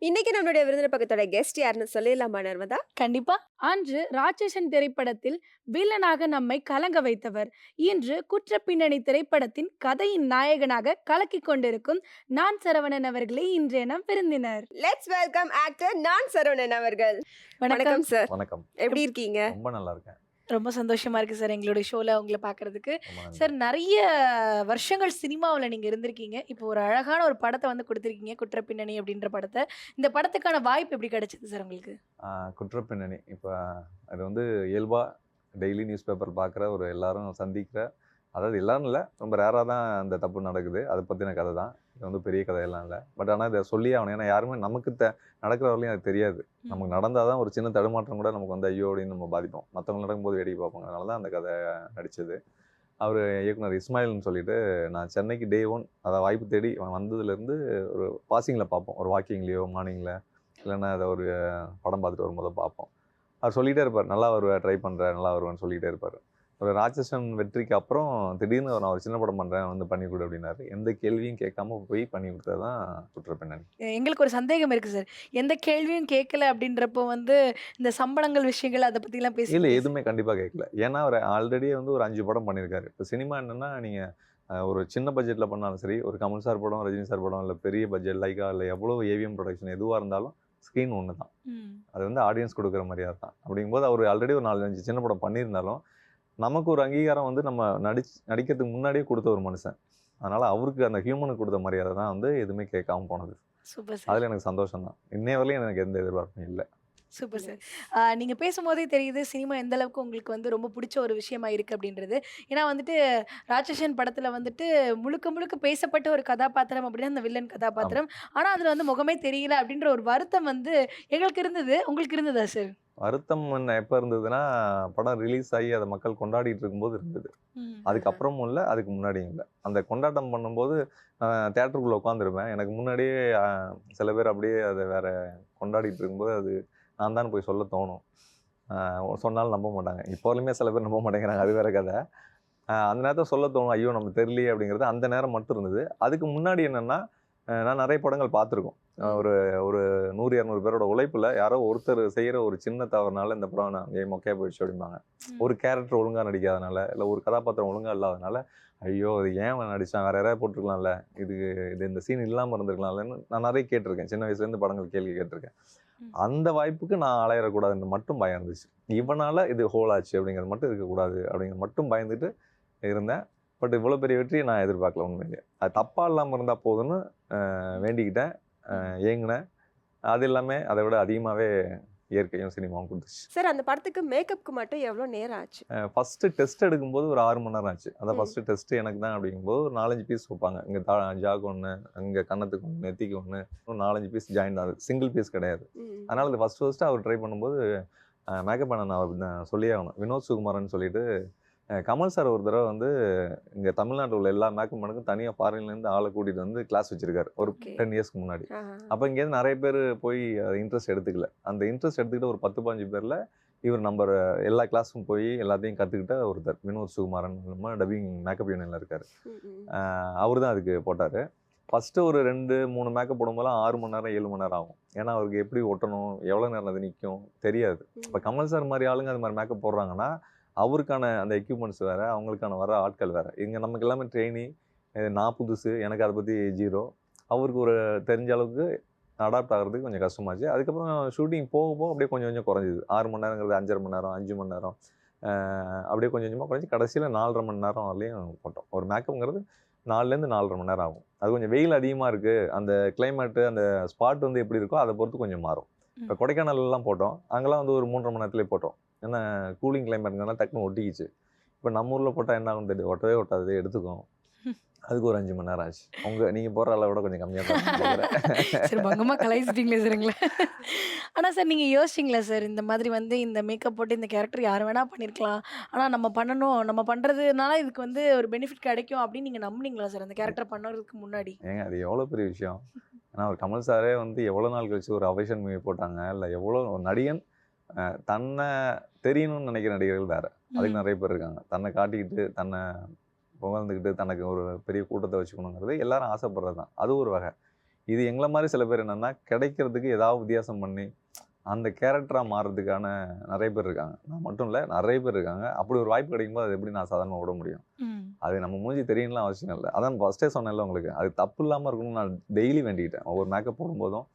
இன்னைக்கு நம்மளுடைய விருந்தினர் பக்கத்தோட கெஸ்ட் யாருன்னு சொல்லிடலாமா நர்மதா? கண்டிப்பா. அன்று ராட்சசன் திரைப்படத்தில் வில்லனாக நம்மை கலங்க வைத்தவர். இன்று குற்றப் பின்னணி திரைப்படத்தின் கதையின் நாயகனாக கலக்கிக் கொண்டிருக்கும் நான் சரவணன் அவர்களே இன்றைய நம் விருந்தினர். லெட்ஸ் வெல்கம் ஆக்டர் நான் சரவணன் அவர்கள். வணக்கம். வணக்கம் சார். வணக்கம். எப்படி இருக்கீங்க? ரொம்ப நல்லா இருக்கேன். ரொம்ப சந்தோஷமா இருக்கு சார் எங்களுடைய ஷோல உங்கள பார்க்கறதுக்கு. ரொம்ப நன்றி. சார் நெறைய வருஷங்கள் சினிமாவுல நீங்க இருந்திருக்கீங்க. இப்போ ஒரு அழகான ஒரு படத்த வந்து குடுத்திருக்கீங்க. குற்றப் பின்னணி அப்படின்ற படத்த. இந்த படத்துக்கான வாய்ப்பு எப்படி கிடைச்சது சார் உங்களுக்கு? குற்றப்பின்னணி இப்ப அது வந்து இயல்பா டெய்லி நியூஸ் பேப்பர் பார்க்குற ஒரு எல்லாரும் சந்திக்கிற, அதாவது எல்லாரும் இல்ல, ரொம்ப ரேரா தான் அந்த தப்பு நடக்குது. அத பத்தின கதை தான். இது வந்து பெரிய கதையெல்லாம் இல்ல. பட் ஆனா இத சொல்லியே ஆகணும். ஏன்னா யாருமே நமக்கு நடக்கிற வரையிலும் அது தெரியாது. நமக்கு நடந்தா தான் ஒரு சின்ன தடுமாற்றம் கூட நமக்கு வந்து ஐயோ! அப்படின்னு நம்ம பாதிப்போம். மத்தவங்க நடக்கும்போது வேடிக்கை பார்ப்போம். அதனால தான் அந்த கதை நடிச்சது. அவரு இயக்குனர் இஸ்மாயில்ன்னு சொல்லிட்டு, நான் சென்னைக்கு டே 1 அதான் வாய்ப்பு தேடி வந்ததுலேருந்து ஒரு பாசிங்ல பார்ப்போம். ஒரு வாக்கிங்லயோ, மார்னிங்ல இல்லன்னா அத ஒரு படம் பார்த்துட்டு வரும்போதோ பார்ப்போம். அவர் சொல்லிட்டே இருப்பார். நல்லா வருவ, ட்ரை பண்ற, நல்லா வருவேன்னு சொல்லிட்டே இருப்பாரு. ஒரு ராட்சசன் வெற்றிக்கு அப்புறம் திடீர்னு நான் ஒரு சின்ன படம் பண்றேன் வந்து பண்ணி குடு அப்படின்னாரு. எந்த கேள்வியும் கேட்காம போய் பண்ணி குடுத்தது தான் குற்றப்பின்னணி. எங்களுக்கு ஒரு சந்தேகம் இருக்கு சார். எந்த கேள்வியும் கேட்கல அப்படின்றப்போ வந்து இந்த சம்பளங்கள் விஷயங்கள் அத பத்திலாம் இல்ல பேசுவீங்க. எதுவுமே கண்டிப்பா கேட்கல. ஏன்னா அவரு ஆல்ரெடியே வந்து ஒரு 5 படம் பண்ணியிருக்காரு. இப்ப சினிமா என்னன்னா, நீங்க ஒரு சின்ன பட்ஜெட்ல பண்ணாலும் சரி, ஒரு கமல் சார் படம், ரஜினி சார் படம், இல்ல பெரிய பட்ஜெட் லைக்கா இல்ல எவ்வளவு ஏவிஎம் புரொடக்ஷன் எதுவா இருந்தாலும் ஸ்க்ரீன் ஒண்ணு தான். ம். அது வந்து ஆடியன்ஸ் குடுக்குற மரியாதை தான். அப்படிங்கும்போது அவரு ஆல்ரெடி ஒரு 4, 5 சின்ன படம் பண்ணியிருந்தாலும், நமக்கு ஒரு அங்கீகாரம் வந்து நம்ம நடிக்கிறதுக்கு முன்னாடியே குடுத்த ஒரு மனுஷன். அதனால அவருக்கு அந்த ஹியூமனுக்கு குடுத்த மரியாதை தான் வந்து எதுவுமே கேட்காம போனது. Super sir. அதுல எனக்கு சந்தோஷம் தான். இன்னைய வரையிலும் எனக்கு எந்த எதிர்பார்ப்பும் இல்ல. Super sir. எஸ். நீங்க பேசும்போதே தெரியுது, சினிமா எந்த அளவுக்கு உங்களுக்கு வந்து ரொம்ப புடிச்ச ஒரு விஷயமா இருக்கு அப்படின்றது. ஏன்னா வந்துட்டு, ராட்சசன் படத்துல வந்துட்டு முழுக்க முழுக்க பேசப்பட்ட ஒரு கதாபாத்திரம் அப்படின்னா, அந்த வில்லன் ஆமா. கதாபாத்திரம். ஆனா, அதுல வந்து முகமே தெரியல அப்படின்ற ஒரு வருத்தம் வந்து எங்களுக்கு இருந்தது. உங்களுக்கு இருந்ததா சார்? வருத்தம் என்ன எப்ப இருந்ததுன்னா, படம் ரிலீஸ் ஆகி அத மக்கள் கொண்டாடிட்டு இருக்கும்போது இருந்தது. ம். ஆஹா. அதுக்கப்புறமும் இல்ல, அதுக்கு முன்னாடியும் இல்ல. அந்த கொண்டாட்டம் பண்ணும்போது தியேட்டருக்குள்ள உட்காந்துருப்பேன். எனக்கு முன்னாடியே சில பேர் அப்படியே அத வேற கொண்டாடிட்டு இருக்கும்போது, அது நான் தான் போய் சொல்ல தோணும். அ சொன்னாலும் நம்ப மாட்டாங்க. இப்போ வரையுமே சில பேர் நம்ப மாட்டேங்கிறாங்க. அது வேற கத. அந்த நேரத்துல சொல்ல தோணும். ஐயோ! நமக்கு தெரியலையே அப்படிங்கிறது அந்த நேரம் மட்டும் இருந்தது. அதுக்கு முன்னாடி என்னன்னா, நான் நெறைய படங்கள் பார்த்துருக்கோம். ம். ஒரு ஒரு 100, 200 பேரோட உழைப்புல யாரோ ஒருத்தர் செய்யற ஒரு சின்ன தவறுனால இந்த படம் மொக்கையா போயிடுச்சு அப்படிம்பாங்க. ஒரு ம். கேரக்டர் ஒழுங்கா நடிக்காதனால, இல்ல ஒரு கதாபாத்திரம் ஒழுங்கா இல்லாதனால, ஐயோ! இது ஏன் அவன் நடிச்சான்? வேற யாராவது போட்டுருக்கலாம்ல. இது இது இந்த சீன் இல்லாம இருந்திருக்கலாம்லன்னு நான் நெறைய கேட்டுருக்கேன். சின்ன வயசுலேருந்து படங்கள் கேள்வி கேட்டுருக்கேன். ம். அந்த வாய்ப்புக்கு நான் அலையறக்கூடாதுன்னு மட்டும் பயம் இருந்துச்சு. இவனால இது ஹோல் ஆச்சு அப்படிங்கிறது மட்டும் இருக்கக்கூடாது அப்படிங்கிறது மட்டும் பயந்துட்டு இருந்தேன். பட் இவ்வளோ பெரிய வெற்றிய நான் எதிர்பார்க்கல உண்மையிலேயே. அது தப்பா இல்லாம இருந்தா போதும்னு வேண்டிக்கிட்டேன், ம். ஏங்குனேன். அது எல்லாமே அத விட அதிகமாவே இயற்கையும், சினிமாவும் குடுத்துச்சு. சார் அந்த படத்துக்கு மேக்கப்க்கு மட்டும் எவ்வளோ நேரம் ஆச்சு? ஃபர்ஸ்ட்டு டெஸ்ட் எடுக்கும்போது ஒரு 6 மணி நேரம் ஆச்சு. அதான் ம். ஃபர்ஸ்ட்டு டெஸ்ட் எனக்கு தான் அப்படிங்கும்போது ஒரு 4, 5 பீஸ் வைப்பாங்க. இங்க ஜாக்கு 1, அங்க கன்னத்துக்கு 1, நெத்திக்கு 1, இன்னும் 4, 5 பீஸ் ஜாயிண்ட் ஆகுது. சிங்கிள் பீஸ் கிடையாது. ம். அதனால அது ஃபர்ஸ்ட்டு அவர் ட்ரை பண்ணும்போது மேக்கப் அண்ணன் நான் சொல்லியே ஆகணும். வினோத் சுகுமாரன் சொல்லிட்டு கமல் சார் ஒரு தடவ வந்து இங்க தமிழ்நாட்டுல உள்ள எல்லா மேக்கப் மேனுக்கும் தனியா ஃபாரின்லேருந்து ஆள கூட்டிட்டு வந்து கிளாஸ் வச்சிருக்காரு. ஒரு ஓகே. 10 இயர்ஸ்க்கு முன்னாடி. ஆஹா. அப்ப இங்கேருந்து நெறைய பேரு போய் இன்ட்ரெஸ்ட் எடுத்துக்கல. அந்த இன்ட்ரெஸ்ட் எடுத்துக்கிட்ட ஒரு 10, 15 பேர்ல இவர் நம்பர் எல்லா கிளாஸுக்கும் போய் எல்லாத்தையும் கத்துக்கிட்ட ஒருத்தர். வினோத் சுகுமாரன் நம்ம டப்பிங் மேக்கப் யூனியன்ல இருக்காரு. ம். ம். அவரு தான் அதுக்கு போட்டாரு. ஃபர்ஸ்ட்டு ஒரு 2, 3 மேக்கப் போடும்போதெல்லாம் 6 மணி நேரம், 7 மணி நேரம் ஆகும். ஏன்னா அவருக்கு எப்படி ஒட்டணும், எவ்வளோ நேரம் அது நிக்கும் தெரியாது. இப்ப ம். கமல் சார் மாரி ஆளுங்க அது மாரி மேக்கப் போடுறாங்கன்னா, அவருக்கான அந்த எக்யூப்மெண்ட்ஸ் வேற, அவங்களுக்கான வர ஆட்கள் வேற. இங்க நமக்கு எல்லாமே ட்ரெய்னி, நான் புதுசு, எனக்கு அத பத்தி 0. அவருக்கு ஒரு தெரிஞ்ச அளவுக்கு அடாப்ட் ஆகுறதுக்கு கொஞ்சம் கஷ்டமாச்சு. அதுக்கப்புறம் ஷூட்டிங் போக, போக அப்படியே கொஞ்சம் கொஞ்சம் குறைஞ்சுது. 6 மணி நேரங்கிறது 5 1/2 மணி நேரம், 5 மணி நேரம். அ அப்படியே கொஞ்சம் கொஞ்சமா குறைஞ்சு கடைசியில 4 1/2 மணி நேரம் வரலையும் போட்டோம். ஒரு மேக்கப்ங்கிறது 4லேருந்து 4 1/2 மணி நேரம் ஆகும். அது கொஞ்சம் வெயில் அதிகமா இருக்கு. அந்த கிளைமேட்டு, அந்த ஸ்பாட் வந்து எப்படி இருக்கோ அத பொறுத்து கொஞ்சம் மாறும். ம். இப்ப கொடைக்கானல்லாம் போட்டோம். அங்கலாம் வந்து ஒரு 3 1/2 மணி நேரத்திலேயே போட்டோம். ஏன்னா கூலிங் கிளைமேட்னால டக்குனு ஒட்டிக்கிச்சு. இப்ப நம்ம ஊர்ல போட்டா என்ன ஆகும்னு தெரியாது. ஒட்டவே ஒட்டாது, எடுத்துக்கும். அதுக்கு ஒரு 5 மணி நேரம் ஆச்சு. நீங்க போடுற அளவு விட கொஞ்சம் கம்மியா தான் இருக்கும்னு நெனைக்கிறேன். சார் பங்கமா கலாய்ச்சிட்டீங்களே சார் எங்கள. ஆனா சார் நீங்க யோசிச்சீங்களா சார்? இந்த மாதிரி வந்து இந்த மேக்கப் போட்டு இந்த கேரக்டர் யார் வேணா பண்ணியிருக்கலாம். ஆனா நம்ம பண்ணணும். நம்ம பண்றதுனால இதுக்கு வந்து ஒரு பெனிஃபிட் கிடைக்கும் அப்படின்னு நீங்க நம்புனீங்களா சார்? அந்த கேரக்டர் பண்ணறதுக்கு முன்னாடி? ஏங்க அது எவ்வளோ பெரிய விஷயம். ஏன்னா ஒரு கமல் சாரே வந்து எவ்வளோ நாள் கழிச்சு ஒரு அவேஷன் மூவி போட்டாங்க. இல்ல எவ்வளோ ஒரு நடிகன் தன்ன தெரியணும்னு நெனைக்கிற நடிகர்கள் வேற. அதுக்கு ம். நெறைய பேர் இருக்காங்க. தன்ன காட்டிக்கிட்டு, தன்ன புகழ்ந்துக்கிட்டு, தனக்கு ஒரு பெரிய கூட்டத்த வச்சுக்கணுங்கிறது எல்லாரும் ஆசைப்படுறது தான். அது ஒரு வகை. இது எங்களை மாதிரி சில பேர் என்னன்னா கிடைக்கிறதுக்கு ஏதாவது வித்தியாசம் பண்ணி அந்த கேரக்டராக மாறுறதுக்கான நிறைய பேர் இருக்காங்க. நான் மட்டும் இல்லை, நிறைய பேர் இருக்காங்க. அப்படி ஒரு வாய்ப்பு கிடைக்கும்போது அது எப்படி நான் சாதாரணமாக விட முடியும்? ம். அது நம்ம மூஞ்சி தெரியணும்லாம் அவசியம் இல்லை. அதான் ஃபஸ்ட்டே சொன்னேன்ல உங்களுக்கு, அது தப்பு இல்லாமல் இருக்கணும்னு நான் டெய்லி வேண்டிக்கிட்டேன். ஒவ்வொரு மேக்கப் போடும்போதும்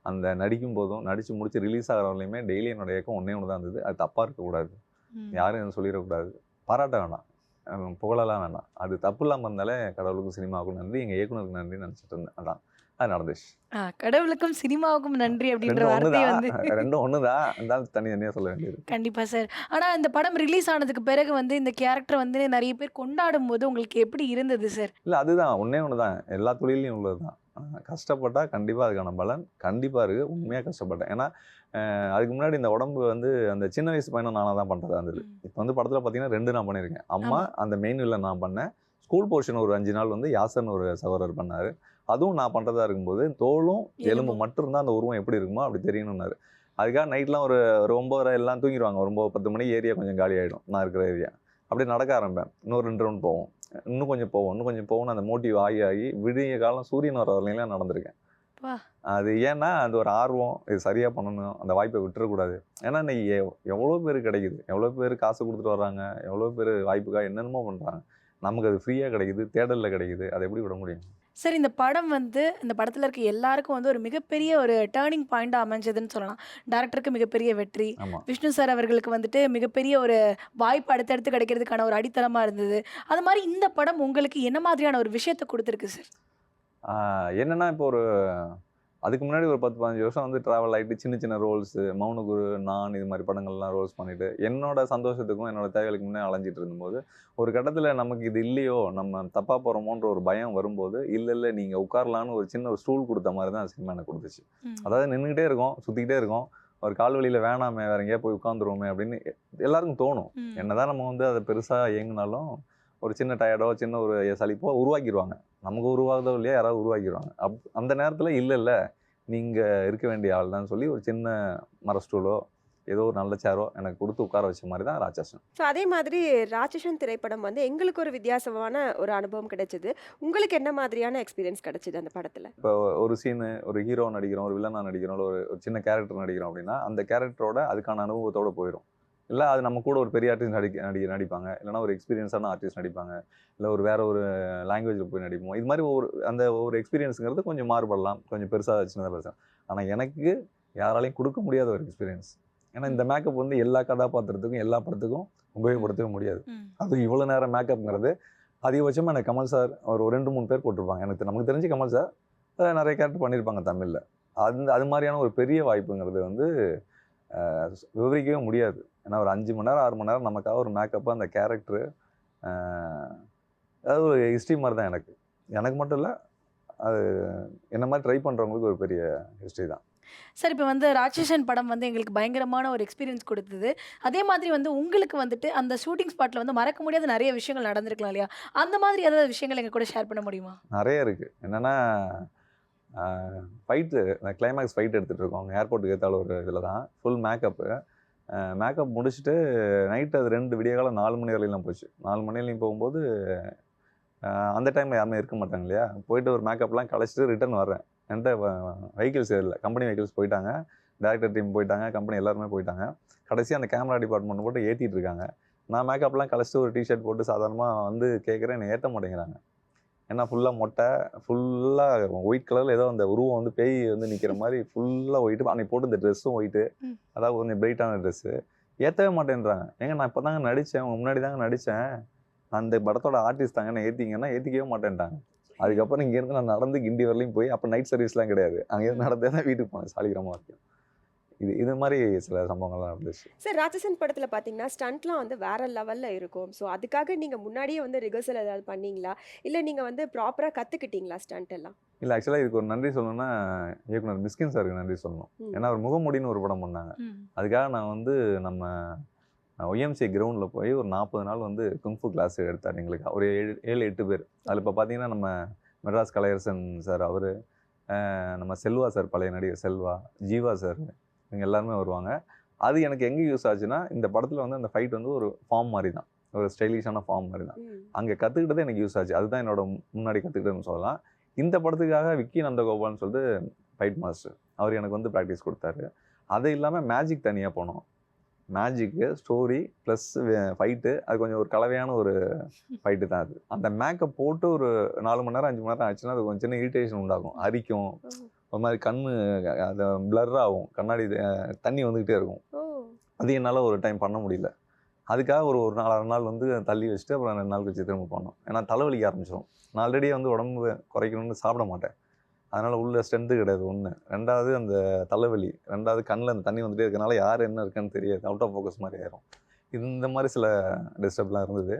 அந்த நடிக்கும் போதும் நடித்து முடிச்சு ரிலீஸ் ஆகிற வரலையுமே டெய்லி என்னோட இயக்கம் ஒன்றே ஒன்று தான் இருந்தது. அது தப்பாக இருக்கக்கூடாது, ம். யாரும் எதுவும் சொல்லிடக்கூடாது, பாராட்ட வேண்டாம், புகழலாம் வேண்டாம். அது தப்பு இல்லாமல் இருந்தாலே கடவுளுக்கும் சினிமாவுக்கும் நன்றி, எங்கள் இயக்குனருக்கு நன்றி நினச்சிட்டு இருந்தேன். அதான் அது நடந்துச்சு. கடவுளுக்கும் சினிமாவுக்கும் நன்றி அப்படின்ற ரெண்டும் ஒன்று வார்த்தையை தான், வந்து ரெண்டும் ஒன்று தான், இருந்தாலும் தனியாக சொல்ல வேண்டியது. கண்டிப்பா சார். ஆனா இந்த படம் ரிலீஸ் ஆனதுக்கு பிறகு வந்து இந்த கேரக்டர் வந்து நிறைய பேர் கொண்டாடும்போது உங்களுக்கு எப்படி இருந்தது சார்? இல்லை, அதுதான் ஒன்றே ஒன்று தான், எல்லா தொழிலையும் உள்ளது தான். கஷ்டப்பட்டா கண்டிப்பாக அதுக்கான பலன் கண்டிப்பாக இருக்குது. உண்மையாக கஷ்டப்பட்டேன். ஏன்னா அதுக்கு முன்னாடி இந்த உடம்பு வந்து அந்த சின்ன வயசு பையனும் நானாக தான் பண்ணுறதா இருந்தது. ம். இப்போ வந்து படத்தில் பார்த்தீங்கன்னா 2 நான் பண்ணியிருக்கேன். அம்மா ஆமா. அந்த மெயின் வில்லன் நான் பண்ணேன். ஸ்கூல் போர்ஷன் ஒரு 5 நாள் வந்து யாசர்னு ஒரு சகோதரர் பண்ணார். அதுவும் நான் பண்ணுறதா இருக்கும்போது தோலும் எலும்பு எலும்பும். மட்டும் இருந்தால் அந்த உருவம் எப்படி இருக்குமோ அப்படி தெரியணும்னாரு. அதுக்காக நைட்லாம் ஒரு 9:30 எல்லாம் தூங்கிடுவாங்க. ஒரு 9 10 மணிக்கு ஏரியா கொஞ்சம் காலி ஆகிடும், நான் இருக்கிற ஏரியா. அப்படியே நடக்க ஆரம்பிப்பேன். இன்னும் 2 ரவுண்ட் போவோம், இன்னும் கொஞ்சம் போவோம், இன்னும் கொஞ்சம் போவோம்னு அந்த மோட்டிவ் ஆகி ஆகி விடிய காலம் சூரியன் வர வரலைங்களாம் நடந்திருக்கேன். வா. அது ஏன்னா அது ஒரு ஆர்வம், இது சரியாக பண்ணணும், அந்த வாய்ப்பை விட்டுறக்கூடாது. ஏன்னா இன்னைக்கு எவ்வளோ பேர் கிடைக்குது, எவ்வளோ பேர் காசு கொடுத்துட்டு வர்றாங்க, எவ்வளோ பேர் வாய்ப்புக்காக என்னென்னமோ பண்ணுறாங்க. நமக்கு அது ஃப்ரீயாக கிடைக்குது, தேடலில் கிடைக்குது, அதை எப்படி விட முடியும்? சார் இந்த படம் வந்து இந்த படத்துல இருக்க எல்லாருக்கும் வந்து ஒரு மிகப்பெரிய ஒரு டர்னிங் பாயிண்டா அமைஞ்சதுன்னு சொல்லலாம். டைரக்டருக்கு மிகப்பெரிய வெற்றி, ஆமாம். விஷ்ணு சார் அவர்களுக்கு வந்துட்டு மிகப்பெரிய ஒரு வாய்ப்பு அடுத்தடுத்து கிடைக்கிறதுக்கான ஒரு அடித்தளமா இருந்தது. அது மாதிரி இந்த படம் உங்களுக்கு என்ன மாதிரியான ஒரு விஷயத்த குடுத்துருக்கு சார்? என்னன்னா இப்போ ஒரு அதுக்கு முன்னாடி ஒரு 10 15 வருஷம் வந்து ட்ராவல் ஆகிட்டு சின்ன சின்ன ரோல்ஸு, மௌனகுரு, நான் இது மாதிரி படங்கள்லாம் ரோல்ஸ் பண்ணிட்டு என்னோட சந்தோஷத்துக்கும் என்னோட தேவைகளுக்கு முன்னே அலைஞ்சிட்டு இருந்தபோது ஒரு கட்டத்தில் நமக்கு இது இல்லையோ, நம்ம தப்பாக போகிறோமோன்ற ஒரு பயம் வரும்போது, இல்லை நீங்கள் உட்காரலான்னு ஒரு சின்ன ஒரு ஸ்டூல் கொடுத்த மாதிரி தான் சினிமா எனக்கு கொடுத்துச்சு. ம். அதாவது நின்றுக்கிட்டே இருக்கோம், சுற்றிக்கிட்டே இருக்கோம், ஒரு கால் வழியில் வேணாமே வேற எங்கேயா போய் உட்காந்துருவோமே அப்படின்னு எல்லாருக்கும் தோணும். ம். என்னதான் நம்ம வந்து அதை பெருசாக இயங்கினாலும் ஒரு சின்ன டயர்டோ சின்ன ஒரு சலிப்போ உருவாக்கிடுவாங்க. நமக்கு உருவாகுதோ இல்லையா யாராவது உருவாக்கிடுவாங்க. அந்த நேரத்தில் இல்லை நீங்கள் இருக்க வேண்டிய ஆள் தான் சொல்லி ஒரு சின்ன மர ஸ்டூலோ ஏதோ ஒரு நல்ல சேரோ எனக்கு கொடுத்து உட்கார வச்ச மாதிரி தான் ராட்சசன். ஸோ அதே மாதிரி ராட்சசன் திரைப்படம் வந்து எங்களுக்கு ஒரு வித்தியாசமான ஒரு அனுபவம் கிடைச்சது. உங்களுக்கு என்ன மாதிரியான எக்ஸ்பீரியன்ஸ் கிடைச்சது அந்த படத்துல? இப்போ ஒரு சீனு, ஒரு ஹீரோ நடிக்கிறோம், ஒரு வில்லனா நடிக்கிறோம், ஒரு ஒரு சின்ன கேரக்டர் நடிக்கிறோம் அப்படின்னா அந்த கேரக்டரோட அதுக்கான அனுபவத்தோட போயிடும். இல்லை அது நம்ம கூட ஒரு பெரிய ஆர்டிஸ்ட் நடிப்பாங்க, இல்லைனா ஒரு எக்ஸ்பீரியன்ஸான ஆர்டிஸ்ட் நடிப்பாங்க, இல்லை ஒரு வேற ஒரு லாங்குவேஜில் போய் நடிப்போம். இது மாதிரி ஒரு எக்ஸ்பீரியன்ஸுங்கிறது கொஞ்சம் மாறுபடலாம், கொஞ்சம் பெருசாக சின்னதாக பெருசாக. ஆனால் எனக்கு யாராலையும் கொடுக்க முடியாத ஒரு எக்ஸ்பீரியன்ஸ். ஏன்னா இந்த மேக்கப் வந்து எல்லா கதாபாத்திரத்துக்கும் எல்லா படத்துக்கும் உபயோகப்படுத்தவே முடியாது. ம். அதுவும் இவ்வளோ நேரம் மேக்கப்ங்கிறது அதிகபட்சமாக எனக்கு கமல் சார் ஒரு 2 3 பேர் போட்டிருப்பாங்க. நமக்கு தெரிஞ்சு கமல் சார் நிறைய கேரக்டர் பண்ணியிருப்பாங்க தமிழில். அது மாதிரியான ஒரு பெரிய வாய்ப்புங்கிறது வந்து விவரிக்கவே முடியாது. ஏன்னா ஒரு 5 மணி நேரம் 6 மணி நேரம் நமக்காக ஒரு மேக்கப்பு, அந்த கேரக்டரு, அதாவது ஒரு ஹிஸ்ட்ரி மாதிரி தான் எனக்கு மட்டும் இல்லை, அது என்ன மாதிரி ட்ரை பண்ணுறவங்களுக்கு ஒரு பெரிய ஹிஸ்ட்ரி தான். சார் இப்போ வந்து ராட்சசன் படம் வந்து எங்களுக்கு பயங்கரமான ஒரு எக்ஸ்பீரியன்ஸ் கொடுத்தது. அதே மாதிரி வந்து உங்களுக்கு வந்துட்டு அந்த ஷூட்டிங் ஸ்பாட்ல வந்து மறக்க முடியாத நிறைய விஷயங்கள் நடந்திருக்கலாம் இல்லையா? அந்த மாதிரி ஏதாவது விஷயங்கள் எங்க கூட ஷேர் பண்ண முடியுமா? நிறைய இருக்குது. என்னென்னா ஃபைட்டு, கிளைமேக்ஸ் ஃபைட் எடுத்துகிட்டு இருக்கோம் அவங்க ஏர்போர்ட்டுக்கு ஏற்றால ஒரு இதில் தான் ஃபுல் மேக்கப் முடிச்சுட்டு நைட்டு அது 2 விடியகாலம் 4 மணி வரையிலாம் போச்சு. 4 மணி வரையிலும் போகும்போது அந்த டைமில் யாருமே இருக்க மாட்டாங்க இல்லையா? போயிட்டு ஒரு மேக்கப்லாம் கழிச்சிட்டு ரிட்டர்ன் வர்றேன். என்கிட்ட வெஹிக்கிள்ஸ் இல்லை, கம்பெனி வெஹிக்கிள்ஸ் போயிட்டாங்க, டேரக்டர் டீம் போயிட்டாங்க, கம்பெனி எல்லாருமே போயிட்டாங்க. கடைசி அந்த கேமரா டிபார்ட்மெண்ட் போட்டு ஏற்றிட்டு இருக்காங்க. நான் மேக்கப்லாம் கழிச்சிட்டு ஒரு டிஷர்ட் போட்டு சாதாரணமாக வந்து கேட்குறேன், என்னை ஏற்ற மாட்டேங்கிறாங்க. ஏன்னா ஃபுல்லாக மொட்டை, ஃபுல்லாக ஒயிட் கலரில் ஏதோ அந்த உருவம் வந்து பேய் வந்து நிற்கிற மாதிரி ஃபுல்லாக ஒயிட்டு, அன்னைக்கு போட்டு இந்த ட்ரெஸ்ஸும் ஒயிட்டு, அதாவது கொஞ்சம் பிரைட்டான ட்ரெஸ்ஸு. ஏற்றவே மாட்டேன்றாங்க. ஏங்க நான் இப்போ தாங்க நடித்தேன், உங்கள் முன்னாடி தாங்க நடித்தேன், அந்த படத்தோட ஆர்டிஸ்ட் தாங்க, நான் ஏற்றிங்கன்னா ஏற்றிக்கவே மாட்டேன்ட்டாங்க. அதுக்கப்புறம் இங்கேருந்து நான் நடந்து கிண்டி வரலையும் போய், அப்போ நைட் சர்வீஸ்லாம் கிடையாது, அங்கேருந்து நடந்தே தான் வீட்டுக்கு போனேன் சாலிகிராமம் வரைக்கும். இது மாதிரி சில சம்பவங்கள்லாம் நடந்துச்சு. சார் ராட்சசன் படத்துல பார்த்தீங்கன்னா ஸ்டண்ட்லாம் வந்து வேற லெவல்ல இருக்கும். ஸோ அதுக்காக நீங்க முன்னாடியே வந்து ரிஹர்சல் ஏதாவது பண்ணீங்களா? இல்லை நீங்க வந்து ப்ராப்பராக கற்றுக்கிட்டீங்களா ஸ்டண்ட் எல்லாம்? இல்லை, ஆக்சுவலாக இதுக்கு ஒரு நன்றி சொல்லணும்னா இயக்குனர் மிஸ்கின் சாருக்கு நன்றி சொல்லணும். ஏன்னா அவர் முகமூடின்னு ஒரு படம் பண்ணாங்க. அதுக்காக நான் வந்து நம்ம ஒய்எம்சி கிரவுண்டில் போய் ஒரு 40 நாள் வந்து குங்ஃபு கிளாஸ் எடுத்தார் எங்களுக்கு. ஒரு 7 8 பேர். அதில் இப்போ பார்த்தீங்கன்னா நம்ம மெட்ராஸ் கலையரசன் சார், அவர், நம்ம செல்வா சார், பழைய நடிகர் செல்வா, ஜீவா சார், இவங்க எல்லாருமே வருவாங்க. அது எனக்கு எங்கே யூஸ் ஆச்சுன்னா, இந்த படத்தில் வந்து அந்த ஃபைட் வந்து ஒரு ஃபார்ம் மாதிரி தான், ஒரு ஸ்டைலிஷான ஃபார்ம் மாதிரி தான். அங்கே கற்றுக்கிட்டதே எனக்கு யூஸ் ஆச்சு. அதுதான் என்னோட முன்னாடி கற்றுக்கிட்டதுன்னு சொல்லலாம். இந்த படத்துக்காக விக்கி நந்தகோபால்னு சொல்லிட்டு ஃபைட் மாஸ்டர், அவர் எனக்கு வந்து ப்ராக்டிஸ் கொடுத்தாரு. அது இல்லாமல் மேஜிக் தனியாக போனோம். மேஜிக்கு, ஸ்டோரி ப்ளஸ் ஃபைட்டு, அது கொஞ்சம் ஒரு கலவையான ஒரு ஃபைட்டு தான் அது. அந்த மேக்கப் போட்டு ஒரு 4 மணி நேரம் 5 மணி நேரம் ஆச்சுன்னா அது கொஞ்சம் சின்ன இரிட்டேஷன் உண்டாகும், அரிக்கும், ஒரு மாதிரி கண்ணு அது பிளர் ஆகும், கண்ணாடி தண்ணி வந்துக்கிட்டே இருக்கும். அது என்னால் ஒரு டைம் பண்ண முடியல. அதுக்காக ஒரு 4 நாள் வந்து தள்ளி வச்சுட்டு அப்புறம் 2 நாள் கழிச்சு திரும்ப பண்ணோம். ஏன்னா தலைவலிக்க ஆரம்பிச்சிடும். நான் ஆல்ரெடி வந்து உடம்பு குறைக்கணும்னு சாப்பிட மாட்டேன். அதனால் உள்ள ஸ்ட்ரென்த்து கிடையாது 1. 2வது அந்த தலைவலி, 2வது கண்ணில் அந்த தண்ணி வந்துட்டே இருக்கனால யார் என்ன இருக்குன்னு தெரியாது, அவுட் ஆஃப் ஃபோக்கஸ் மாதிரி ஆயிரும். இந்த மாதிரி சில டிஸ்டர்ப்லாம் இருந்தது.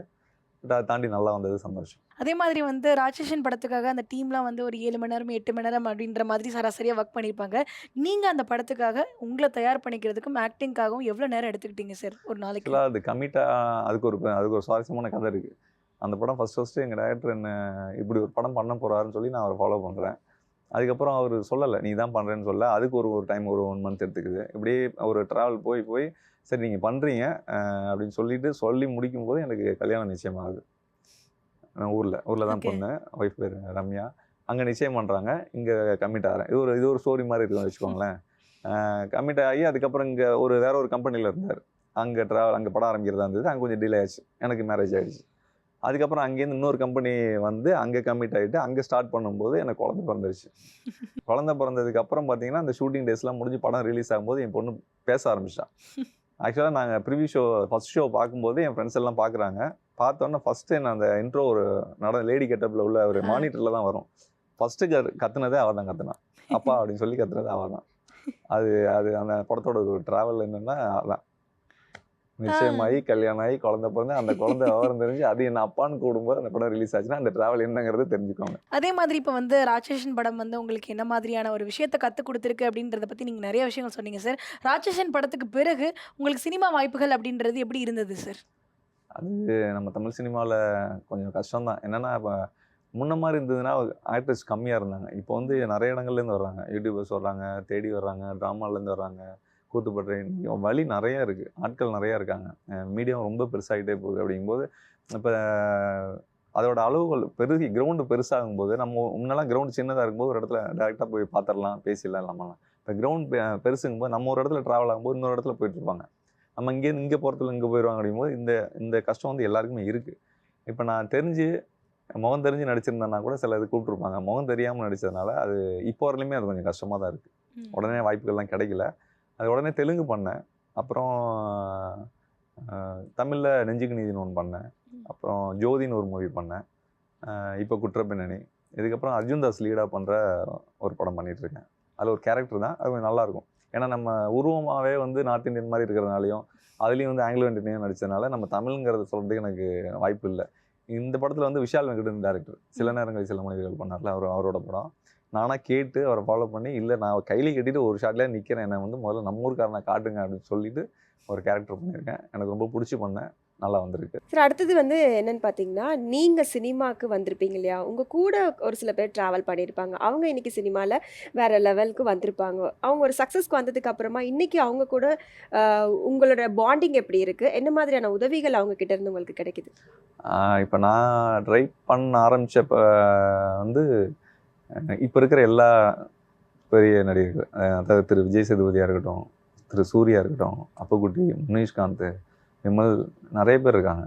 பட் அதை தாண்டி நல்லா வந்தது சந்தோஷம். அதே மாதிரி வந்து ராட்சசன் படத்துக்காக அந்த டீம்லாம் வந்து ஒரு 7 மணி நேரம் 8 மணி நேரம் அப்படின்ற மாதிரி சராசரியாக ஒர்க் பண்ணியிருப்பாங்க. நீங்கள் அந்த படத்துக்காக உங்களை தயார் பண்ணிக்கிறதுக்கும் ஆக்டிங்காகவும் எவ்வளோ நேரம் எடுத்துக்கிட்டீங்க சார் ஒரு நாளைக்கு? ஆக்சுவலாக அது கமிட்டாக அதுக்கு ஒரு சுவாரஸ்யமான கதை இருக்குது. அந்த படம் ஃபஸ்ட்டு எங்கள் டைரக்டர் என்ன இப்படி ஒரு படம் பண்ண போகிறாருன்னு சொல்லி நான் அவரை ஃபாலோ பண்ணுறேன். அதுக்கப்புறம் அவர் சொல்லலை, நீ தான் பண்ணுறேன்னு சொல்ல. அதுக்கு ஒரு டைம் ஒரு 1 மந்த் எடுத்துக்குது. இப்படியே ஒரு ட்ராவல் போய் சரி நீங்கள் பண்ணுறீங்க அப்படின்னு சொல்லி முடிக்கும்போது எனக்கு கல்யாணம் நிச்சயமாகுது. நான் ஊரில் தான் பொண்ணு, ஒய்ஃப் பேர் ரம்யா. அங்கே நிச்சயம் பண்ணுறாங்க, இங்கே கமிட் ஆகிறேன். இது ஒரு ஸ்டோரி மாதிரி இருக்குன்னு வச்சுக்கோங்களேன். கமிட் ஆகி அதுக்கப்புறம் இங்கே வேற ஒரு கம்பெனியில் இருந்தார். அங்கே படம் ஆரம்பிக்கிறதா இருந்தது. அங்கே கொஞ்சம் டிலே ஆச்சு, எனக்கு மேரேஜ் ஆகிடுச்சு. அதுக்கப்புறம் அங்கேருந்து இன்னொரு கம்பெனி வந்து அங்கே கமிட் ஆகிட்டு அங்கே ஸ்டார்ட் பண்ணும்போது எனக்கு குழந்தை பிறந்துருச்சு. குழந்தை பிறந்ததுக்கப்புறம் பார்த்தீங்கன்னா அந்த ஷூட்டிங் டேஸ்லாம் முடிஞ்சு படம் ரிலீஸ் ஆகும்போது என் பொண்ணு பேச ஆரம்பிச்சிட்டான். ஆக்சுவலாக நாங்கள் ப்ரிவியூ ஃபஸ்ட் ஷோ பார்க்கும்போது என் ஃப்ரெண்ட்ஸ் எல்லாம் பார்க்குறாங்க. பார்த்தோன்னே ஃபஸ்ட்டு என்ன அந்த இன்ட்ரோ ஒரு லேடி கெட்டப்பில் உள்ள ஒரு மானிட்டரில் தான் வரும். ஃபஸ்ட்டு கத்துனதே அவள் தான் கத்துனான். அப்பா அப்படின்னு சொல்லி கத்துனதே அவள் தான். அது அந்த படத்தோட ஒரு ட்ராவல் என்னென்னா அதான் நிச்சயமாகி கல்யாணம் ஆகி குழந்தை பிறந்து அந்த குழந்தை விவரம் தெரிஞ்சு அது என்ன அப்பான்னு கூடும்போது அந்த படம் ரிலீஸ் ஆச்சுன்னா அந்த ட்ராவல் என்னங்கிறது தெரிஞ்சுக்கோங்க. அதே மாதிரி இப்போ வந்து ராட்சசன் படம் வந்து உங்களுக்கு என்ன மாதிரியான ஒரு விஷயத்தை கற்றுக் கொடுத்துருக்கு அப்படின்றத பற்றி நீங்கள் நிறைய விஷயங்கள் சொன்னீங்க சார். ராட்சசன் படத்துக்கு பிறகு உங்களுக்கு சினிமா வாய்ப்புகள் அப்படின்றது எப்படி இருந்தது சார்? அது நம்ம தமிழ் சினிமாவில் கொஞ்சம் கஷ்டம்தான். என்னென்னா இப்போ முன்ன மாதிரி இருந்ததுன்னா ஆக்டர்ஸ் கம்மியாக இருந்தாங்க. இப்போ வந்து நிறைய இடங்கள்லேருந்து வர்றாங்க, யூடியூபர்ஸ் வர்றாங்க, தேடி வர்றாங்க, ட்ராமாலேருந்து வர்றாங்க, கூத்துப்பட்டு வழி நிறையா இருக்குது, ஆட்கள் நிறையா இருக்காங்க. மீடியம் ரொம்ப பெருசாகிட்டே போகுது. அப்படிங்கும்போது இப்போ அதோட அளவுகள் கிரவுண்டு பெருசாகும்போது நம்ம முன்னெல்லாம் கிரவுண்டு சின்னதாக இருக்கும்போது ஒரு இடத்துல டேரெக்டாக போய் பார்த்துடலாம், பேசிடலாம் இல்லாமலாம். இப்போ கிரவுண்ட் பெருசுங்கும்போது நம்ம ஒரு இடத்துல ட்ராவல் ஆகும்போது இன்னொரு இடத்துல போயிட்டுருப்பாங்க. நம்ம இங்கே போகிறதுல இங்கே போயிடுவாங்க. அப்படிங்கும்போது இந்த கஷ்டம் வந்து எல்லாருக்குமே இருக்குது. இப்போ நான் முகம் தெரிஞ்சு நடிச்சிருந்தேன்னா கூட சில இது கூப்பிட்ருப்பாங்க. முகம் தெரியாமல் நடித்ததுனால அது இப்போ வரலையுமே அது கொஞ்சம் கஷ்டமாக தான் இருக்குது. உடனே வாய்ப்புகள்லாம் கிடைக்கல. அது உடனே தெலுங்கு பண்ணேன். அப்புறம் தமிழில் நெஞ்சுக்கு நீதினு ஒன்று பண்ணேன். அப்புறம் ஜோதின்னு ஒரு மூவி பண்ணேன். இப்போ குற்றப்பின்னணி. இதுக்கப்புறம் அர்ஜுன் தாஸ் லீடாக பண்ணுற ஒரு படம் பண்ணிகிட்ருக்கேன். அதில் ஒரு கேரக்டர் தான், அது கொஞ்சம் நல்லாயிருக்கும். ஏன்னா நம்ம உருவமாகவே வந்து நார்த் இந்தியன் மாதிரி இருக்கிறதுனாலையும் அதுலேயும் வந்து ஆங்கிலோ இண்டியன் நடித்ததுனால நம்ம தமிழ்ங்கிறத சொல்கிறதுக்கு எனக்கு வாய்ப்பு இல்லை. இந்த படத்தில் வந்து விஷால் வெங்கடன் டேரக்டர் சில நேரங்களில் சில மனிதர்கள் பண்ணார்ல, அவரோட படம். நானாக கேட்டு அவரை ஃபாலோ பண்ணி, இல்லை நான் கையில் கட்டிட்டு ஒரு ஷாட்லேயே நிற்கிறேன், என்னை வந்து முதல்ல நம்ம ஊருக்காரனை காட்டுங்க அப்படின்னு சொல்லிட்டு ஒரு கேரக்டர் பண்ணியிருக்கேன். எனக்கு ரொம்ப பிடிச்சி பண்ணேன், நல்லா வந்திருக்கு. சார் அடுத்தது வந்து என்னன்னு பார்த்தீங்கன்னா, நீங்கள் சினிமாவுக்கு வந்திருப்பீங்க இல்லையா? உங்கள் கூட ஒரு சில பேர் ட்ராவல் பண்ணியிருப்பாங்க. அவங்க இன்றைக்கி சினிமாவில் வேறு லெவலுக்கு வந்திருப்பாங்க. அவங்க ஒரு சக்ஸஸ்க்கு வந்ததுக்கு அப்புறமா இன்றைக்கி அவங்க கூட உங்களோட பாண்டிங் எப்படி இருக்குது? என்ன மாதிரியான உதவிகள் அவங்க கிட்ட இருந்து உங்களுக்கு கிடைக்குது? இப்போ நான் ட்ரை பண்ண ஆரம்பித்தப்போ வந்து இப்போ இருக்கிற எல்லா பெரிய நடிகர்கள், அதாவது திரு விஜய் சேதுபதியாக இருக்கட்டும், திரு சூர்யா இருக்கட்டும், அப்புக்குட்டி, முனிஷ்காந்த், விமல், நிறைய பேர் இருக்காங்க.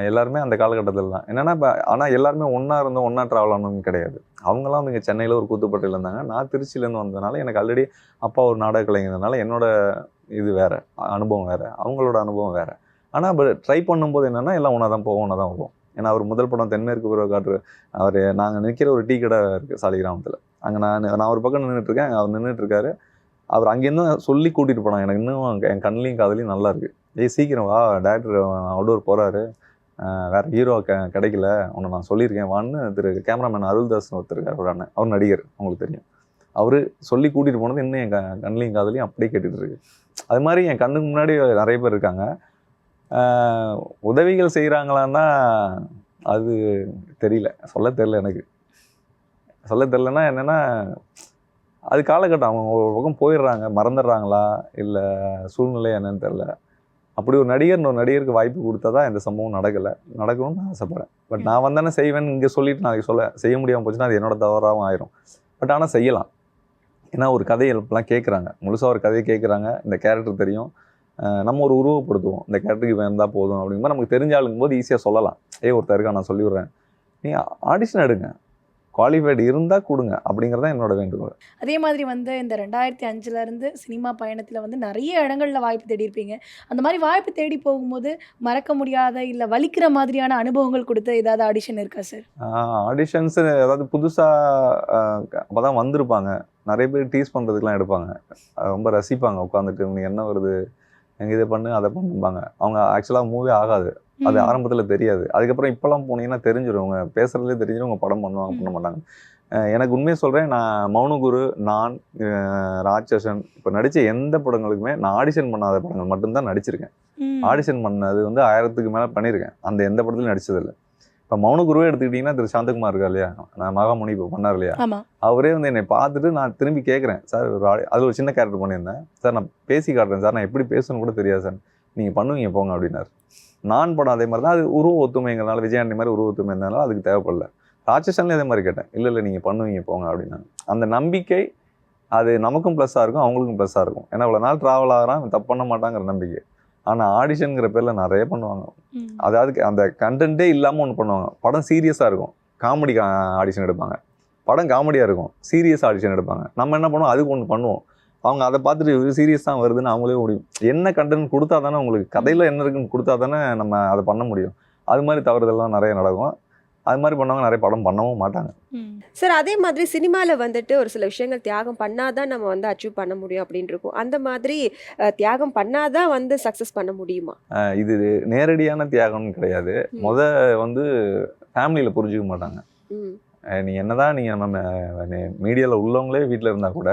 எல்லாருமே அந்த காலகட்டத்தில் தான். என்னென்னா இப்போ ஆனால் எல்லாருமே ஒன்றா இருந்தோம், ஒன்றா ட்ராவல் ஆனவங்க கிடையாது. அவங்களாம் வந்து இங்கே சென்னையில் ஒரு கூத்துப்பட்டியில் இருந்தாங்க. நான் திருச்சியிலேருந்து வந்ததுனால எனக்கு ஆல்ரெடி அப்பா ஒரு நாடக கலைஞர்னால என்னோட இது வேறு, அனுபவம் வேறு, அவங்களோட அனுபவம் வேறு. ஆனால் இப்போ ட்ரை பண்ணும்போது என்னென்னா எல்லாம் ஒன்றா தான் போவோம், ஒன்றா தான் வருவோம். ஏன்னா அவர் முதல் படம் தென்மேற்கு பருவ காற்று, நாங்கள் நிற்கிற ஒரு டீ கடை இருக்குது சாலிகிராமத்தில். அங்கே நான் ஒரு பக்கம் நின்றுட்டுருக்கேன், அவர் நின்றுட்டுருக்காரு. அவர் அங்கேருந்து சொல்லி கூட்டிகிட்டு போனாங்க. எனக்கு இன்னும் என் கண்ணிலையும் காதலையும் நல்லா இருக்குது. சீக்கிரம் வா, டேரக்டர் அவுடோர் போகிறாரு, வேறு ஹீரோ கிடைக்கல, உன்னை நான் சொல்லியிருக்கேன் வான்னு திரு கேமராமேன் அருள்தாஸ் ஒருத்தர் இருக்கார், ஒரு அண்ணன், அவர் நடிகர், உங்களுக்கு தெரியும். அவர் சொல்லி கூட்டிகிட்டு போனது இன்னும் என் கண்ணிலையும் காதலையும் அப்படியே கேட்டுட்டு இருக்கு. அது மாதிரி என் கண்ணுக்கு முன்னாடி நிறைய பேர் இருக்காங்க. உதவிகள் செய்கிறாங்களான்னா அது தெரியல, சொல்ல தெரில. எனக்கு சொல்ல தெரிலன்னா என்னென்னா அது காலகட்டம். அவங்க ஒரு பக்கம் போயிடுறாங்க, மறந்துடுறாங்களா இல்லை சூழ்நிலை என்னன்னு தெரில. அப்படி ஒரு நடிகர் இன்னொரு நடிகருக்கு வாய்ப்பு கொடுத்தா தான் இந்த சம்பவம் நடக்கலை, நடக்கணும்னு நான் ஆசைப்பட்றேன். பட் நான் வந்தானே செய்வேன் இங்கே சொல்லிட்டு நாளைக்கு செய்ய முடியாமல் போச்சுன்னா அது என்னோட தவறாகவும் ஆயிரும். பட் ஆனால் செய்யலாம். ஏன்னா ஒரு கதையை இப்பெல்லாம் கேட்குறாங்க, முழுசாக ஒரு கதையை கேட்குறாங்க, இந்த கேரக்டர் தெரியும், நம்ம ஒரு உருவப்படுத்துவோம், இந்த கேரக்டருக்கு இவன் இருந்தால் போதும் அப்படிங்கும்போது நமக்கு தெரிஞ்ச ஆளுங்கும் போது ஈஸியாக சொல்லலாம். ஒருத்தர் இருக்கா நான் சொல்லிவிடுறேன், நீ ஆடிஷன் எடுங்க, குவாலிஃபைடு இருந்தால் கொடுங்க அப்படிங்கிறது தான் என்னோட வேண்டுகோள். அதே மாதிரி வந்து இந்த 2005லேருந்து சினிமா பயணத்தில் வந்து நிறைய இடங்களில் வாய்ப்பு தேடி இருப்பீங்க. அந்த மாதிரி வாய்ப்பு தேடி போகும்போது மறக்க முடியாத இல்லை வலிக்கிற மாதிரியான அனுபவங்கள் கொடுத்த ஏதாவது ஆடிஷன் இருக்கா சார்? ஆடிஷன்ஸு அதாவது புதுசாக அப்போ தான் வந்திருப்பாங்க, நிறைய பேர் டீஸ் பண்ணுறதுக்கெலாம் எடுப்பாங்க, ரொம்ப ரசிப்பாங்க உட்காந்துட்டு, உனக்கு என்ன வருது, எங்கள் இதை பண்ணு அதை பண்ணுப்பாங்க. அவங்க ஆக்சுவலாக மூவே ஆகாது, அது ஆரம்பத்தில் தெரியாது. அதுக்கப்புறம் இப்போலாம் போனீங்கன்னா தெரிஞ்சிடும், அவங்க பேசுகிறதுலே தெரிஞ்சிடும் அவங்க படம் பண்ணுவாங்க பண்ண மாட்டாங்க. எனக்கு உண்மையை சொல்கிறேன், நான் மௌனகுரு, நான், ராட்சசன் இப்போ நடித்த எந்த படங்களுக்குமே நான் ஆடிஷன் பண்ணாத படங்கள் மட்டும்தான் நடிச்சிருக்கேன். ஆடிஷன் பண்ணது வந்து 1000க்கு மேலே பண்ணியிருக்கேன், அந்த எந்த படத்துலையும் நடிச்சதில்லை. இப்போ மௌனகுருவே எடுத்துக்கிட்டிங்கன்னா திரு சாந்தகுமார் இருக்கா இல்லையா, நான் மகாமுனி இப்போ பண்ணார் இல்லையா, அவரே வந்து என்னை பார்த்துட்டு நான் திரும்பி கேட்குறேன், சார் அதில் ஒரு சின்ன கேரக்டர் பண்ணியிருந்தேன் சார், நான் பேசி காட்டுறேன் சார், நான் எப்படி பேசணும்னு கூட தெரியாது சார், நீங்கள் பண்ணுவீங்க போங்க அப்படின்னாரு. நான் படம் அதே மாதிரி தான், அது உருவ ஒத்துமைங்கிறனால, விஜயாண்டி மாதிரி உருவ ஒத்துமை இருந்ததுனால அதுக்கு தேவைப்படல. ராட்சசன்லேயும் அதே மாதிரி கேட்டேன், இல்லை நீங்கள் பண்ணுவீங்க போங்க அப்படின்னாங்க. அந்த நம்பிக்கை அது நமக்கும் ப்ளஸ்ஸாக இருக்கும், அவங்களுக்கும் ப்ளஸ்ஸாக இருக்கும். ஏன்னா இவ்வளோ நாள் ட்ராவல் ஆகிறான், தப்பு பண்ண மாட்டாங்கிற நம்பிக்கை. ஆனால் ஆடிஷனுங்கிற பேரில் நிறைய பண்ணுவாங்க. அதாவது அந்த கண்டென்ட்டே இல்லாமல் ஒன்று பண்ணுவாங்க. படம் சீரியஸாக இருக்கும், காமெடி ஆடிஷன் எடுப்பாங்க, படம் காமெடியாக இருக்கும், சீரியஸ் ஆடிஷன் எடுப்பாங்க. நம்ம என்ன பண்ணுவோம், அதுக்கு ஒன்று பண்ணுவோம். அவங்க அதை பார்த்துட்டு சீரியஸ் தான் வருதுன்னு அவங்களே முடியும். என்ன கண்டென்ட் கொடுத்தா தானே, உங்களுக்கு கதையில் என்ன இருக்குன்னு கொடுத்தா தானே நம்ம அதை பண்ண முடியும். அது மாதிரி தவறுதெல்லாம் நிறைய நடக்கும். அது மாதிரி பண்ணவங்க நிறைய படம் பண்ணவும் மாட்டாங்க. சார், அதே மாதிரி சினிமாவில் வந்துட்டு ஒரு சில விஷயங்கள் தியாகம் பண்ணாதான் நம்ம வந்து அச்சீவ் பண்ண முடியும் அப்படின்னு இருக்கும். அந்த மாதிரி தியாகம் பண்ணாதான் வந்து சக்ஸஸ் பண்ண முடியுமா? இது நேரடியான தியாகம்னு கிடையாது. வந்து ஃபேமிலியில் புரிஞ்சுக்க மாட்டாங்க. நீ என்னதான் நீங்கள் நம்ம மீடியாவில் உள்ளவங்களே வீட்டில் இருந்தால் கூட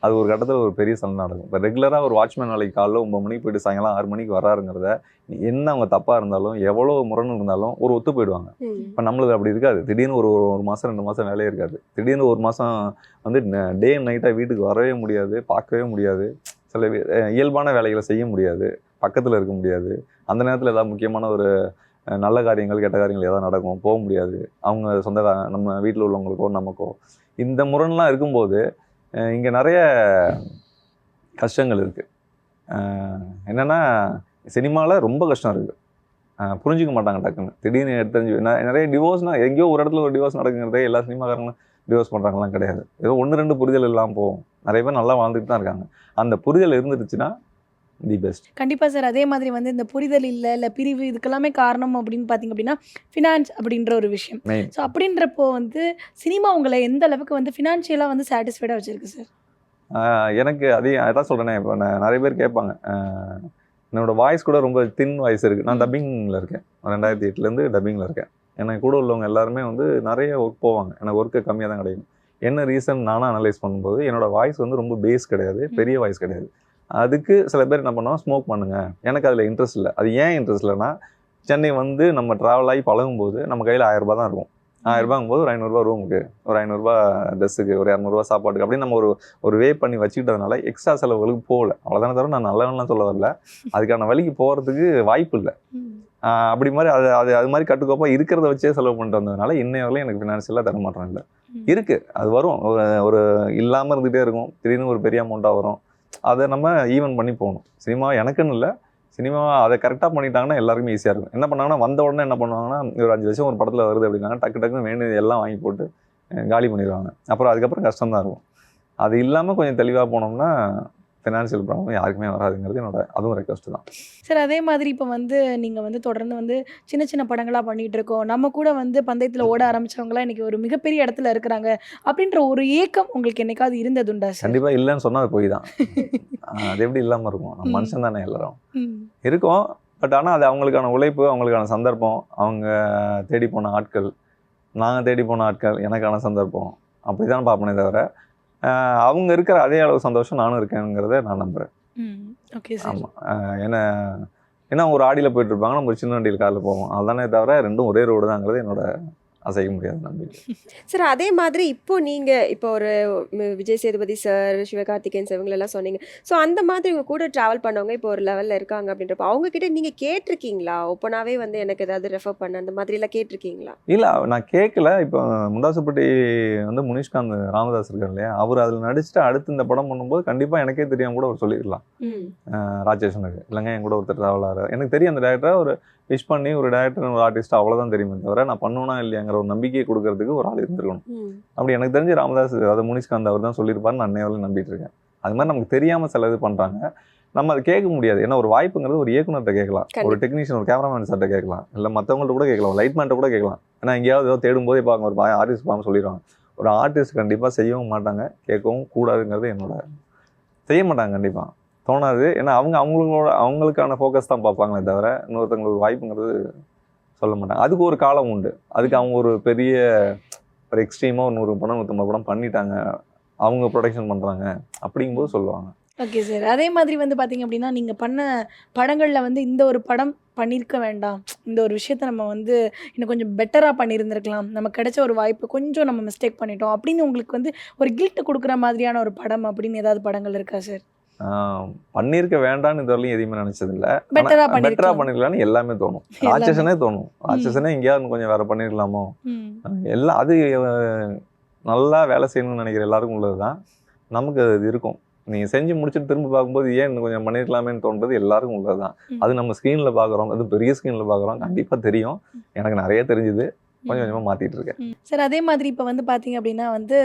அது ஒரு கட்டத்தில் ஒரு பெரிய சண்டை நடக்கும். இப்போ ரெகுலராக ஒரு வாட்ச்மேன் நாளைக்கு காலைல 9 மணிக்கு போயிட்டு சாயங்காலம் 6 மணிக்கு வராருங்கிறத, என்ன அவங்க தப்பாக இருந்தாலும் எவ்வளோ முரண் இருந்தாலும் ஒரு ஒத்து போயிடுவாங்க. இப்போ நம்மளுக்கு அப்படி இருக்காது. திடீர்னு ஒரு மாதம் 2 மாதம் வேலையே இருக்காது. திடீர்னு ஒரு மாதம் வந்து டே அண்ட் நைட்டாக வீட்டுக்கு வரவே முடியாது, பார்க்கவே முடியாது, சில இயல்பான வேலைகளை செய்ய முடியாது, பக்கத்தில் இருக்க முடியாது. அந்த நேரத்தில் ஏதாவது முக்கியமான ஒரு நல்ல காரியங்கள் கெட்ட காரியங்கள் ஏதாவது நடக்கும், போக முடியாது. அவங்க சொந்த நம்ம வீட்டில் உள்ளவங்களுக்கோ நமக்கோ இந்த முரண்லாம் இருக்கும்போது இங்கே நிறைய கஷ்டங்கள் இருக்குது. என்னென்னா சினிமாவில் ரொம்ப கஷ்டம் இருக்குது, புரிஞ்சிக்க மாட்டாங்க டக்குன்னு. திடீர்னு எடுத்து நிறைய டிவோர்ஸ்னால் எங்கேயோ ஒரு இடத்துல ஒரு டிவோர்ஸ் நடக்குங்கிறதே எல்லா சினிமாக்காரங்களும் டிவோர்ஸ் பண்ணுறாங்கலாம் கிடையாது. ஏதோ 1-2 புரிதல் இல்லாமல் போகும். நிறைய பேர் நல்லா வாழ்ந்துட்டு தான் இருக்காங்க. அந்த புரிதல் இருந்துருச்சுன்னா தி பெஸ்ட். கண்டிப்பாக சார். அதே மாதிரி வந்து இந்த புரிதல் இல்லை பிரிவு இதுக்கெல்லாமே காரணம் அப்படின்னு பார்த்தீங்க அப்படின்னா ஃபினான்ஸ் அப்படின்ற ஒரு விஷயம். ஸோ அப்படின்றப்போ வந்து சினிமா உங்களை எந்த அளவுக்கு வந்து ஃபினான்ஷியலாக வந்து சாட்டிஸ்ஃபைடாக வச்சுருக்கு சார்? எனக்கு அதான் சொல்கிறேனே, இப்போ நிறைய பேர் கேட்பாங்க, என்னோடய வாய்ஸ் கூட ரொம்ப தின் வாய்ஸ் இருக்குது. நான் டப்பிங்கில் இருக்கேன், 2008லேருந்து டப்பிங்கில் இருக்கேன். எனக்கு கூட உள்ளவங்க எல்லாருமே வந்து நிறைய ஒர்க் போவாங்க, எனக்கு ஒர்க்கு கம்மியாக தான் கிடைக்கும். என்ன ரீசன் நானும் அனலைஸ் பண்ணும்போது என்னோடய வாய்ஸ் வந்து ரொம்ப பேஸ் கிடையாது, பெரிய வாய்ஸ் கிடையாது. அதுக்கு சில பேர் என்ன பண்ணுவாங்க, ஸ்மோக் பண்ணுங்க, எனக்கு அதில் இன்ட்ரெஸ்ட் இல்லை. அது ஏன் இன்ட்ரெஸ்ட் இல்லைன்னா, சென்னை வந்து நம்ம ட்ராவல் ஆகி பழகும்போது நம்ம கையில் 1000 ரூபா தான் இருக்கும். 1000 ரூபாங்கும்போது ஒரு 500 ரூபா ரூமுக்கு, ஒரு 500 ரூபா ட்ரெஸ்ஸுக்கு, ஒரு 200 ரூபா சாப்பாட்டுக்கு, அப்படின்னு நம்ம ஒரு வே பண்ணி வச்சுக்கிட்டதுனால எக்ஸ்ட்ரா செலவுகளுக்கு போகல. அவ்வளோதானே தவிர நான் நல்லவன்லாம் சொல்ல வரல, அதுக்கான வழிக்கு போகிறதுக்கு வாய்ப்பு இல்லை. அப்படி மாதிரி அது மாதிரி கட்டுக்கோப்பாக இருக்கிறத வச்சே செலவு பண்ணிட்டு வந்ததுனால இன்னைய வரலையும் எனக்கு ஃபினான்ஷியலாக தரமாட்டோம் இல்லை. இருக்குது, அது வரும், ஒரு இல்லாமல் இருந்துகிட்டே இருக்கும், திடீர்னு ஒரு பெரிய அமௌண்ட்டாக வரும். அதை நம்ம ஈவன் பண்ணி போகணும். சினிமா எனக்குன்னு இல்லை, சினிமா அதை கரெக்டாக பண்ணிட்டாங்கன்னா எல்லாருக்குமே ஈஸியாக இருக்கும். என்ன பண்ணாங்கன்னா, வந்த உடனே என்ன பண்ணுவாங்கன்னா, ஒரு 5 லட்சம் ஒரு படத்தில் வருது அப்படின்னா டக்குன்னு வேண்டியது எல்லாம் வாங்கி போட்டு காலி பண்ணிடுவாங்க. அப்புறம் அதுக்கப்புறம் கஷ்டம் தான் இருக்கும். அது இல்லாமல் கொஞ்சம் தெளிவாக போனோம்னா ஃபினான்ஷியல் ப்ராப்ளம் யாருக்குமே வராதுங்கிறது அதுவும் ரெக்வஸ்ட் தான் சார். அதே மாதிரி இப்போ வந்து நீங்கள் வந்து தொடர்ந்து வந்து சின்ன சின்ன படங்களாக பண்ணிகிட்டு இருக்கோம், நம்ம கூட வந்து பந்தயத்தில் ஓட ஆரம்பித்தவங்களாம் இன்றைக்கி ஒரு மிகப்பெரிய இடத்துல இருக்கிறாங்க அப்படின்ற ஒரு ஏக்கம் உங்களுக்கு என்னைக்காவது இருந்ததுண்டா சார்? கண்டிப்பாக இல்லைன்னு சொன்னால் அது போய் தான். அது எப்படி இல்லாமல் இருக்கும், நம்ம மனுஷன் தானே எல்லாரும் இருக்கும். பட் ஆனால் அது அவங்களுக்கான உழைப்பு, அவங்களுக்கான சந்தர்ப்பம், அவங்க தேடி போன ஆட்கள், நாங்கள் தேடி போன ஆட்கள், எனக்கான சந்தர்ப்பம், அப்படி தான் பார்ப்பனே தவிர அவங்க இருக்கிற அதே அளவு சந்தோஷம் நானும் இருக்கேங்கிறத நான் நம்புகிறேன். Okay sir. ஆமாம், ஏன்னா ஒரு ஆடியில் போயிட்டு இருப்பாங்க, நம்ம ஒரு சின்ன வண்டியில் காரில் போவோம், அதுதானே தவிர ரெண்டும் ஒரே ரோடு தாங்கிறது என்னோட அசைக்க முடியாத நம்பிக்கை. சார் அதே மாதிரி இப்போ நீங்க இப்போ ஒரு விஜய் சேதுபதி சார், சிவகார்த்திகேயன் சார் இவங்களெல்லாம் சொன்னீங்க. ஸோ அந்த மாதிரி உங்க கூட டிராவல் பண்ணவங்க இப்போ ஒரு லெவல்ல இருக்காங்க அப்படின்றப்போ, அவங்க கிட்ட நீங்க கேட்டிருக்கீங்களா? ஓப்பனாவே வந்து எனக்கு ஏதாவது ரெஃபர் பண்ண அந்த மாதிரிலாம் கேட்டிருக்கீங்களா? இல்ல நான் கேட்கல. இப்போ முண்டாசுப்பட்டி வந்து முனிஷ்காந்த் ராமதாஸ் இருக்காரு இல்லையா? அவரு அதுல நடிச்சுட்டு அடுத்து இந்த படம் பண்ணும்போது கண்டிப்பா எனக்கே தெரியாம கூட அவர் சொல்லியிருக்கலாம். ம். ராஜேஷனுக்கு. இல்லைங்க என் கூட ஒருத்தர் டிராவல் ஆகிறாரு. எனக்கு தெரியும் அந்த டேரக்டரை ஒரு விஷ் பண்ணி ஒரு டேரக்டர் ஒரு ஆர்டிஸ்ட் அவ்வளோதான் தெரியுமே தவிர நான் பண்ணுவேனா இல்லையாங்கிற ஒரு நம்பிக்கையை கொடுக்கறதுக்கு ஒரு ஆள் இருந்திருக்கணும். ம். அப்படி எனக்கு தெரிஞ்சு ராமதாஸ் அதாவது முனிஷ்காந்த் அவர் தான் சொல்லியிருப்பாருன்னு நான் அன்னைய நம்பிட்டு இருக்கேன். அது மாதிரி நமக்கு தெரியாம சில இது பண்றாங்க. நம்ம அதை கேட்க முடியாது. ஏன்னா ஒரு வாய்ப்புங்கிறது ஒரு இயக்குனர்கிட்ட கேட்கலாம், ஒரு கண்டிப்பா. டெக்னீஷியன் ஒரு கேமராமேன் சார்ட்ட கேட்கலாம், இல்லை மற்றவங்கள்ட்ட கூட கேட்கலாம், லைட்மேன்ட்ட கூட கேட்கலாம். ஏன்னா எங்கேயாவது ஏதோ தேடும் போதே பார்க்க ஒரு ஆர்டிஸ்ட் பார்க்க சொல்லிடுவாங்க. ஒரு ஆர்டிஸ்ட் கண்டிப்பாக செய்யவும் மாட்டாங்க, கேட்கவும் கூடாதுங்கிறது என்னோட செய்ய மாட்டாங்க கண்டிப்பாக தோணாது. ஏன்னா அவங்களுக்கான ஃபோக்கஸ் தான் பார்ப்பாங்களே தவிர இன்னொருத்தவங்களுக்கு ஒரு வாய்ப்புங்கிறது சொல்ல மாட்டாங்க. அதுக்கு ஒரு காலம் உண்டு. அதுக்கு அவங்க ஒரு பெரிய ஒரு எக்ஸ்ட்ரீமாக ஒரு 100 படம் 150 படம் பண்ணிட்டாங்க, அவங்க ப்ரொடக்ஷன் பண்ணுறாங்க அப்படிங்கும்போது சொல்லுவாங்க. Okay sir. அதே மாதிரி வந்து பார்த்தீங்க அப்படின்னா, நீங்க பண்ண படங்கள்ல வந்து இந்த ஒரு படம் பண்ணியிருக்க வேண்டாம். இந்த ஒரு விஷயத்த நம்ம வந்து இன்னும் கொஞ்சம் பெட்டரா பண்ணியிருந்திருக்கலாம். நமக்கு கிடைச்ச ஒரு வாய்ப்பு கொஞ்சம் நம்ம மிஸ்டேக் பண்ணிட்டோம் அப்படின்னு உங்களுக்கு வந்து ஒரு கில்ட் குடுக்குற மாதிரியான ஒரு படம் அப்படின்னு ஏதாவது படங்கள் இருக்கா சார்? பண்ணியிருக்க வேண்டாம்னு இது வரலையும் எதையுமே நினைச்சதில்ல. பெட்டரா பெட்டரா பண்ணியிருக்கலாம். பண்ணிருக்கலாம்னு எல்லாமே தோணும். ராட்சசனே தோணும். ராட்சசனே எங்கேயாவது கொஞ்சம் வேற பண்ணிருக்கலாமோ. எல்லாம் அது நல்லா வேலை செய்யணும்னு நினைக்கிற எல்லாருக்கும் உள்ளதுதான். நமக்கு அது இருக்கும். நீங்க செஞ்சு முடிச்சுட்டு திரும்ப பார்க்கும்போது ஏன் இன்னும் கொஞ்சம் பண்ணிருக்கலாமேன்னு தோன்றது எல்லாருக்கும் உள்ளதுதான். அது நம்ம ஸ்க்ரீன்ல பாக்குறோம், அது பெரிய ஸ்க்ரீன்ல பாக்குறோம், கண்டிப்பா தெரியும். எனக்கு நிறைய தெரிஞ்சுது. கொஞ்சம் கொஞ்சமா மாத்திட்டு இருக்கேன். சார் அதே மாதிரி இப்போ வந்து பார்த்தீங்க அப்படின்னா வந்து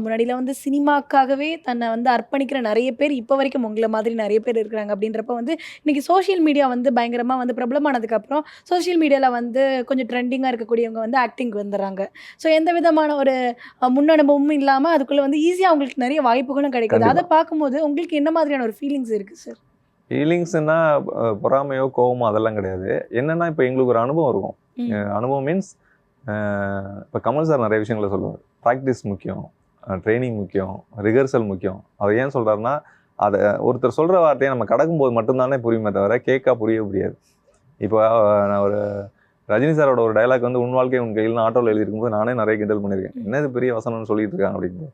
முன்னாடிலாம் வந்து சினிமாக்காகவே தன்னை வந்து அர்ப்பணிக்கிற நிறைய பேர் இப்போ வரைக்கும் உங்களை மாதிரி நிறைய பேர் இருக்கிறாங்க. அப்படின்றப்ப வந்து இன்னைக்கு சோஷியல் மீடியா வந்து பயங்கரமாக வந்து பிரபலமானதுக்கப்புறம் சோஷியல் மீடியாவில் வந்து கொஞ்சம் ட்ரெண்டிங்காக இருக்கக்கூடியவங்க வந்து ஆக்டிங்க்கு வந்துடுறாங்க. ஸோ எந்த விதமான ஒரு முன் அனுபவமும் இல்லாமல் அதுக்குள்ளே வந்து ஈஸியாக அவங்களுக்கு நிறைய வாய்ப்புகளும் கிடைக்குது. அதை கண்டிப்பா. பார்க்கும்போது உங்களுக்கு என்ன மாதிரியான ஒரு ஃபீலிங்ஸ் இருக்குது சார்? ஃபீலிங்ஸ்னா பொறாமையோ கோவமோ அதெல்லாம் கிடையாது. என்னன்னா இப்போ எங்களுக்கு ஒரு அனுபவம் இருக்கும். அனுபவம் மீன்ஸ் இப்போ கமல் சார் நிறைய விஷயங்களை சொல்லுவார். ப்ராக்டிஸ் முக்கியம், ட்ரைனிங் முக்கியம், ரிஹர்சல் முக்கியம். அவர் ஏன் சொல்கிறாருன்னா அதை ஒருத்தர் சொல்கிற வார்த்தையை நம்ம கடக்கும்போது மட்டும்தானே புரியுமே தவிர கேட்கா புரியாது. இப்போ நான் ஒரு ரஜினி சாரோட ஒரு டைலாக் வந்து உன் வாழ்க்கை உன் கையில் ஆட்டோவில் எழுதிருக்கும்போது நானே நிறைய கிண்டல் பண்ணியிருக்கேன். என்ன இது பெரிய வசனம்னு சொல்லிட்டு இருக்காங்க அப்படிங்கும்போது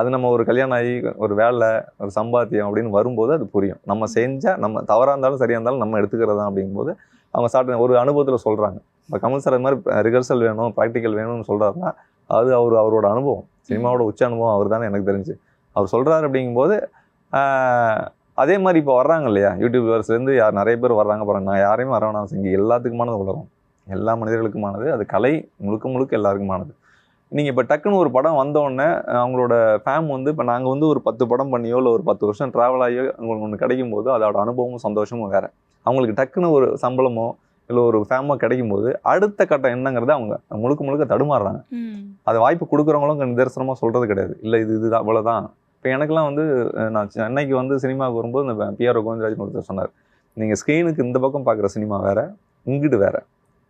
அது நம்ம ஒரு கல்யாணம் ஆகி ஒரு வேலை ஒரு சம்பாத்தியம் அப்படின்னு வரும்போது அது புரியும். நம்ம செஞ்சால் நம்ம தவறாக இருந்தாலும் சரியாக இருந்தாலும் நம்ம எடுத்துக்கிறது தான் அப்படிங்கும்போது அவங்க ஒரு அனுபவத்தில் சொல்கிறாங்க. இப்போ கமல் சார் அது மாதிரி ரிஹர்சல் வேணும், ப்ராக்டிக்கல் வேணும்னு சொல்கிறாருன்னா அது அவரோட அனுபவம், சினிமாவோட உச்ச அனுபவம் அவர் தானே எனக்கு தெரிஞ்சு அவர் சொல்கிறாரு. அப்படிங்கும்போது அதே மாதிரி இப்போ வர்றாங்க இல்லையா யூடியூபர்ஸ்லேருந்து நிறைய பேர் வர்றாங்க பாருங்க. நான் யாரையுமே வரவேணாம், இங்கே எல்லாத்துக்குமானது உலகம், எல்லா மனிதர்களுக்குமானது, அது கலை முழுக்க எல்லாருக்குமானது. நீங்கள் இப்போ டக்குன்னு ஒரு படம் வந்தோடனே அவங்களோட ஃபேம் வந்து இப்போ நாங்கள் வந்து ஒரு 10 படம் பண்ணியோ இல்லை ஒரு 10 வருஷம் ட்ராவல் ஆகியோ அவங்களுக்கு ஒன்று கிடைக்கும் போது அதோட அனுபவமும் சந்தோஷமும் வேறு. அவங்களுக்கு டக்குன்னு ஒரு சம்பளமோ இல்லை ஒரு ஃபேமோ கிடைக்கும் போது அடுத்த கட்டம் என்னங்கிறத அவங்க முழுக்க தடுமாறுறாங்க. அது வாய்ப்பு கொடுக்குறவங்களும் நிதர்சனமாக சொல்கிறது கிடையாது. இல்லை இதுதான் இவ்வளோதான். இப்போ எனக்குலாம் வந்து நான் சென்னைக்கு வந்து சினிமாவுக்கு வரும்போது இந்த பிஆர் கோவிந்தராஜன் ஒருத்தர் சொன்னார், நீங்கள் ஸ்க்ரீனுக்கு இந்த பக்கம் பார்க்குற சினிமா வேறு, இங்கிட்டு வேறு.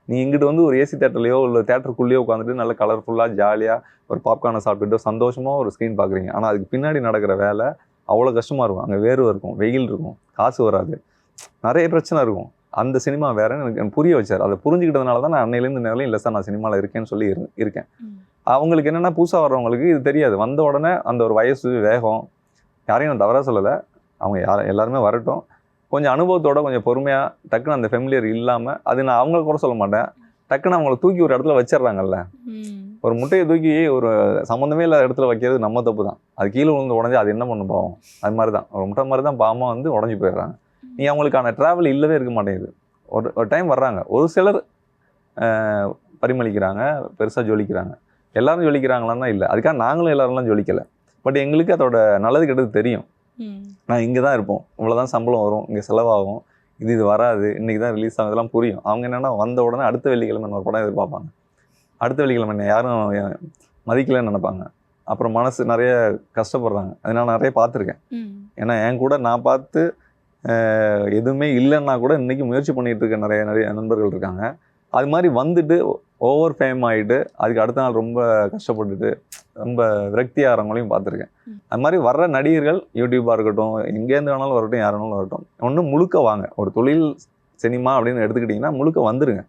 நீ இங்கிட்டு வந்து ஒரு ஏசி தேட்டர்லையோ இல்லை தேட்டருக்குள்ளேயோ உட்காந்துட்டு நல்லா கலர்ஃபுல்லாக ஜாலியாக ஒரு பாப்கார்னை சாப்பிட்டுட்டு சந்தோஷமாக ஒரு ஸ்க்ரீன் பார்க்குறீங்க. ஆனால் அதுக்கு பின்னாடி நடக்கிற வேலை அவ்வளோ கஷ்டமாக இருக்கும். அங்கே வேர்வை இருக்கும், வெயில் இருக்கும், காசு வராது, நிறைய பிரச்சனை இருக்கும். அந்த சினிமா வேறன்னு எனக்கு புரிய வச்சார். அதை புரிஞ்சுக்கிட்டதுனால தான் நான் அன்னையிலேருந்து நேரம் இல்லை சார் நான் சினிமாவில் இருக்கேன்னு சொல்லி இருக்கேன். அவங்களுக்கு என்னென்னா புதுசாக வர்றவங்களுக்கு இது தெரியாது. வந்த உடனே அந்த ஒரு வயசு வேகம், யாரையும் நான் தவறாக சொல்லலை, அவங்க எல்லாருமே வரட்டும், கொஞ்சம் அனுபவத்தோட கொஞ்சம் பொறுமையாக டக்குன்னு அந்த ஃபெமிலியர் இல்லாமல், அது நான் அவங்கள கூட சொல்ல மாட்டேன், டக்குன்னு அவங்கள தூக்கி ஒரு இடத்துல வச்சிடுறாங்கல்ல. ஒரு முட்டையை தூக்கி ஒரு சம்மந்தமே இல்லாத இடத்துல வைக்கிறது நம்ம தப்பு தான். அது கீழே விழுந்து உடஞ்சி அது என்ன பண்ணும் பாவம். அது மாதிரி தான் ஒரு முட்டை மாதிரி தான் பாவமாக வந்து உடஞ்சி போயிடுறாங்க. நீ அவங்களுக்கான ட்ராவல் இல்லவே இருக்க மாட்டேங்குது. ஒரு டைம் வர்றாங்க, ஒரு சிலர் பரிமளிக்கிறாங்க, பெருசாக ஜொலிக்கிறாங்க. எல்லாரும் ஜொலிக்கிறாங்களான்னா இல்லை, அதுக்காக நாங்களும் எல்லாரெல்லாம் ஜொலிக்கலை. பட் எங்களுக்கு அதோட நல்லது கெட்டது தெரியும். நான் இங்கே தான் இருப்போம், இவ்வளோதான் சம்பளம் வரும், இங்கே செலவாகும், இது வராது, இன்றைக்கி தான் ரிலீஸ் ஆகும், இதெல்லாம் புரியும். அவங்க என்னென்னா வந்த உடனே அடுத்த வெள்ளிக்கிழமை ஒரு படம் எதிர்பார்ப்பாங்க. அடுத்த வெள்ளிக்கிழமை என்ன யாரும் மதிக்கலைன்னு நினைப்பாங்க. அப்புறம் மனசு நிறைய கஷ்டப்படுறாங்க. அது நான் நிறைய பார்த்துருக்கேன். ஏன்னா என் கூட நான் பார்த்து எதுவுமே இல்லைன்னா கூட இன்றைக்கி முயற்சி பண்ணிகிட்டு இருக்க நிறைய நண்பர்கள் இருக்காங்க. அது மாதிரி வந்துட்டு ஓவர் ஃபேம் ஆகிட்டு அதுக்கு அடுத்த நாள் ரொம்ப கஷ்டப்பட்டுட்டு ரொம்ப விரக்தி ஆகிறவங்களையும் பார்த்துருக்கேன். அது மாதிரி வர்ற நடிகர்கள் யூடியூப்பாக இருக்கட்டும், எங்கேருந்து வேணாலும் வரட்டும், யார் வேணாலும் வரட்டும், ஒன்று முழுக்க வாங்க. ஒரு தொழில் சினிமா அப்படின்னு எடுத்துக்கிட்டிங்கன்னா முழுக்க வந்துடுங்க.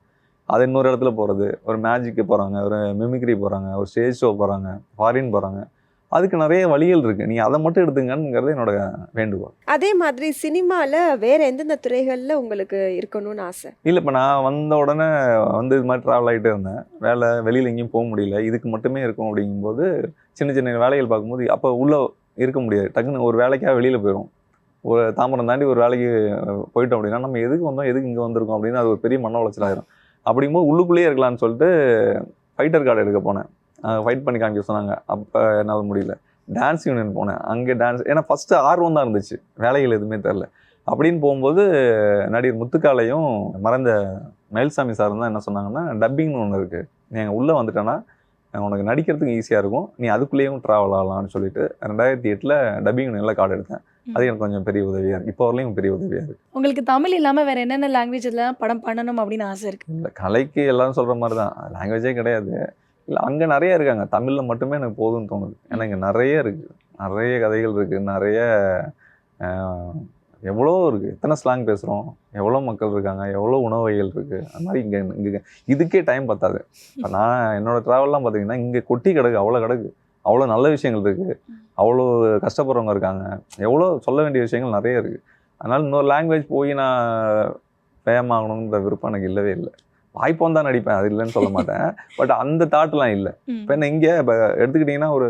அது இன்னொரு இடத்துல போகிறது, ஒரு மேஜிக்கு போகிறாங்க, ஒரு மிமிக்ரி போகிறாங்க, ஒரு ஸ்டேஜ் ஷோ போகிறாங்க, ஃபாரின் போகிறாங்க. அதுக்கு நிறைய வழிகள் இருக்குது. நீங்கள் அதை மட்டும் எடுத்துங்கங்கிறது என்னோட வேண்டுகோள். அதே மாதிரி சினிமால வேற எந்தெந்த துறைகள்ல உங்களுக்கு இருக்கணும்னு ஆசை? இல்லை, இப்போ நான் வந்த உடனே வந்து இது மாதிரி ட்ராவல் ஆகிட்டே இருந்தேன். வேலை வெளியில் எங்கேயும் போக முடியல, இதுக்கு மட்டுமே இருக்கும் அப்படிங்கும்போது சின்ன சின்ன வேலைகள் பார்க்கும்போது அப்போ உள்ளே இருக்க முடியாது. டக்குன்னு ஒரு வேலைக்காக வெளியில் போயிடும். ஒரு தாம்பரம் தாண்டி ஒரு வேலைக்கு போயிட்டோம் அப்படின்னா நம்ம எதுக்கு வந்தோம், எதுக்கு இங்கே வந்திருக்கோம் அப்படின்னு அது ஒரு பெரிய மன உளைச்சல் ஆயிரும். அப்படிங்கும்போது உள்ளுக்குள்ளேயே இருக்கலாம்னு சொல்லிட்டு ஃபைட்டர் கார்டு எடுக்க போனேன். ஃபைட் பண்ணி காமிக்க சொன்னாங்க. அப்போ என்னால் முடியல. டான்ஸ் யூனியன் போனேன். அங்கே டான்ஸ், ஏன்னா ஃபஸ்ட்டு ஆர்வம் தான் இருந்துச்சு, வேலைகள் எதுவுமே தெரில. அப்படின்னு போகும்போது நடிகர் முத்துக்காலையும் மறைந்த மயில்சாமி சார் தான் என்ன சொன்னாங்கன்னா, டப்பிங்னு ஒன்று இருக்குது, நீ அங்கே உள்ளே வந்துட்டேன்னா உனக்கு நடிக்கிறதுக்கு ஈஸியாக இருக்கும், நீ அதுக்குள்ளேயும் ட்ராவல் ஆகலாம்னு சொல்லிட்டு 2008 டப்பிங் நல்ல கார்டு எடுத்தேன். அது எனக்கு கொஞ்சம் பெரிய உதவியாக இருக்குது. இப்போ வரலையும் பெரிய உதவியாக இருக்குது. உங்களுக்கு தமிழ் இல்லாமல் வேற என்னென்ன லாங்குவேஜ்ல படம் பண்ணணும் அப்படின்னு ஆசை இருக்கு? இல்லை, கலைக்கு எல்லாரும் சொல்கிற மாதிரி தான், லாங்குவேஜே கிடையாது. இல்லை, அங்கே நிறைய இருக்காங்க. தமிழில் மட்டுமே எனக்கு போதும்னு தோணுது. ஏன்னா இங்கே நிறைய இருக்குது, நிறைய கதைகள் இருக்குது, நிறைய எவ்வளோ இருக்குது. எத்தனை ஸ்லாங் பேசுகிறோம், எவ்வளோ மக்கள் இருக்காங்க, எவ்வளோ உணவு வகைகள் இருக்குது. அது மாதிரி இங்கே இதுக்கே டைம் பத்தாது. இப்போ நான் என்னோடய ட்ராவல்லாம் பார்த்தீங்கன்னா இங்கே கொட்டி கிடக்கு, அவ்வளோ கிடக்கு, அவ்வளோ நல்ல விஷயங்கள் இருக்குது, அவ்வளோ கஷ்டப்படுறவங்க இருக்காங்க, எவ்வளோ சொல்ல வேண்டிய விஷயங்கள் நிறைய இருக்குது. அதனால் இன்னொரு லாங்குவேஜ் போய் நான் ஃபேம் ஆகணுன்ற விருப்பம் எனக்கு இல்லவே இல்லை. வாய்ப்பு வந்தால் நடிப்பேன், அது இல்லைன்னு சொல்ல மாட்டேன். பட் அந்த தாட்லாம் இல்லை. இப்போ என்ன இங்கே இப்போ எடுத்துக்கிட்டிங்கன்னா ஒரு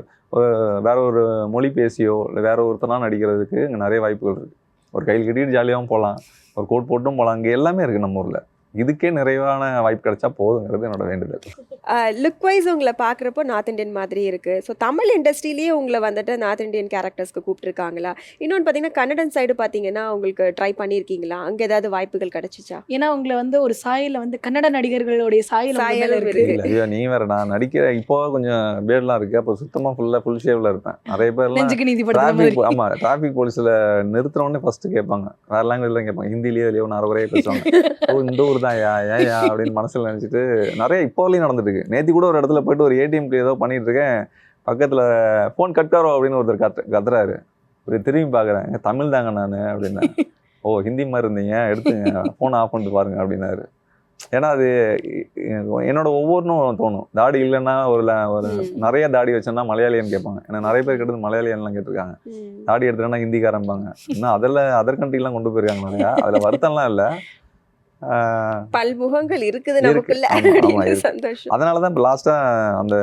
வேற ஒரு மொழி பேசியோ இல்லை வேற ஒருத்தனா நடிக்கிறதுக்கு இங்கே நிறைய வாய்ப்புகள் இருக்குது. ஒரு கையில் கட்டிட்டு ஜாலியாகவும் போகலாம், ஒரு கோட் போட்டும் போகலாம். இங்கே எல்லாமே இருக்குது நம்ம ஊரில். இதுக்கே நிறைவான வாய்ப்பு கிடைச்சா போதுங்கிறது என்னோட வேண்டுதல். லுக் வைஸ் உங்களை பார்க்குறப்போ நார்த் இந்தியன் மாதிரி இருக்குது. ஸோ தமிழ் இண்டஸ்ட்ரியிலேயே உங்களை வந்துட்டு நார்த் இந்தியன் கேரக்டர்ஸ்க்கு கூப்பிட்டுருக்காங்களா? இன்னொன்று பார்த்தீங்கன்னா கன்னடன் சைடு பார்த்தீங்கன்னா உங்களுக்கு ட்ரை பண்ணியிருக்கீங்களா? அங்கே ஏதாவது வாய்ப்புகள் கிடைச்சிச்சா? ஏன்னா உங்களை வந்து ஒரு சாயலில் வந்து கன்னட நடிகர்களுடைய சாயல் உங்க மேல சாயலும் இருக்கு. இருக்கு. இல்லை, ஐயோ நீ வேற, நான் நடிக்கிற இப்போ கொஞ்சம் பேர்லாம் இருக்குது. அப்போ சுத்தமாக ஃபுல் ஷேவில் இருப்பேன். நிறைய பேர்லாம் நெஞ்சுக்கு நீதி படுத்துற டிராஃபிக், மாதிரி. ஆமாம், டிராஃபிக் போலீஸில் நிறுத்துறோடனே ஃபஸ்ட்டு கேட்பாங்க, வேறு லாங்குவேஜ்லாம் கேட்பாங்க, ஹிந்திலேயே இல்லையோ நான் அரைகுறையே பேசுவாங்க. ஓ இந்த ஊர் தான், ஏன் அப்படின்னு மனசில் நினச்சிட்டு நிறைய இப்போ வரலையும் நடந்துட்டு இருக்கு. நேற்று கூட ஒரு இடத்துல போயிட்டு ஒரு ஏடிஎம்க்கு ஏதோ பண்ணிட்டு இருக்கேன், பக்கத்தில் ஃபோன் கட்காரோ அப்படின்னு ஒருத்தர் கத்துறாரு. ஒரு திரும்பி பார்க்குறேன், தமிழ் தாங்க நான் அப்படின்னா, ஓ ஹிந்தி மாதிரி இருந்தீங்க, எடுத்துங்க ஃபோனை ஆஃப் பண்ணிட்டு பாருங்க அப்படின்னாரு. ஏன்னா அது என்னோட ஒவ்வொன்றும் தோணும். தாடி இல்லைன்னா ஒரு நிறைய தாடி வச்சோன்னா மலையாளியன்னு கேட்பாங்க. ஏன்னா நிறைய பேர் கேட்டது மலையாளியன்லாம் கேட்டிருக்காங்க. தாடி எடுத்துட்டோன்னா ஹிந்திக்காரம்பாங்க. இன்னும் அதில் அதர் கண்ட்ரிலாம் கொண்டு போயிருக்காங்க நிறையா. அதில் வருத்தம்லாம் இல்லை, பல்முகங்கள் இருக்குது இருக்கு. நமக்குள்ள. ஆமா, ஆமா, அப்படின்னு இருக்கு. சந்தோஷம். அதனால தான் இப்போ லாஸ்ட்டாக அந்த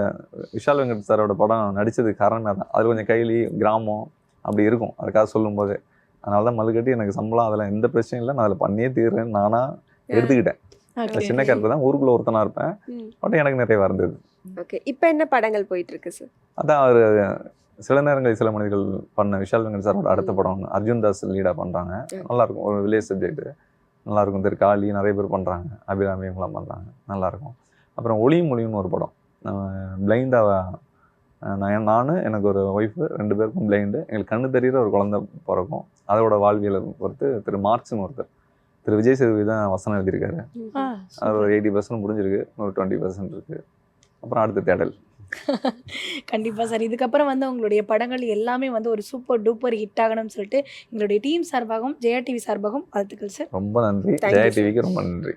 விஷால் வெங்கட் சாரோட படம் நடித்ததுக்கு காரணமே தான். அது கொஞ்சம் கைலி கிராமம் அப்படி இருக்கும், அதுக்காக சொல்லும்போது. அதனால தான் மல்லுக்கட்டி எனக்கு சம்பளம் அதெல்லாம் எந்த பிரச்சனையும் இல்லை, நான் அதில் பண்ணியே தீர்றேன்னு நானாக எடுத்துக்கிட்டேன். Okay. சின்ன கேரக்டர் தான், ஊருக்குள்ளே ஒருத்தனாக இருப்பேன். பட் எனக்கு நிறைய இருந்தது. ஓகே, இப்போ என்ன படங்கள் போயிட்டு இருக்கு சார்? அதான் அவர் சில நேரங்களில் சில மனிதர்கள் பண்ண விஷால் வெங்கட் சாரோட அடுத்த படம் அர்ஜுன் தாஸ் லீடாக பண்ணுறாங்க. நல்லாயிருக்கும், ஒரு வில்லேஜ் சப்ஜெக்ட் நல்லாயிருக்கும். காளி நிறைய பேர் பண்ணுறாங்க, அபிராமி இவங்களாம் பண்ணுறாங்க, நல்லாயிருக்கும். அப்புறம் ஒளியும் மொழியும்னு ஒரு படம், பிளைண்டாக நான் எனக்கு ஒரு ஒய்ஃபு, 2 பேருக்கும் பிளைண்டு, எங்களுக்கு கண்ணு தெரிகிற ஒரு குழந்தை பிறக்கும். அதோட வாழ்வியலை பொறுத்து திரு மார்க்ஸ்னு ஒருத்தர், திரு விஜய் சேதுபதி தான் வசனம் எழுதியிருக்காரு. அது ஒரு 80% முடிஞ்சிருக்கு, ஒரு 20% இருக்குது. அப்புறம் அடுத்த தேடல். கண்டிப்பா சார். இதுக்கப்புறம் வந்து உங்களுடைய படங்கள் எல்லாமே வந்து ஒரு சூப்பர் டூப்பர் ஹிட் ஆகணும்னு சொல்லிட்டு எங்களுடைய டீம் சார்பாகவும் ஜெயா டிவி சார்பாகவும் வாழ்த்துக்கள் சார். ரொம்ப நன்றி. Thank you, Jaya sir. டிவிக்கு ரொம்ப நன்றி.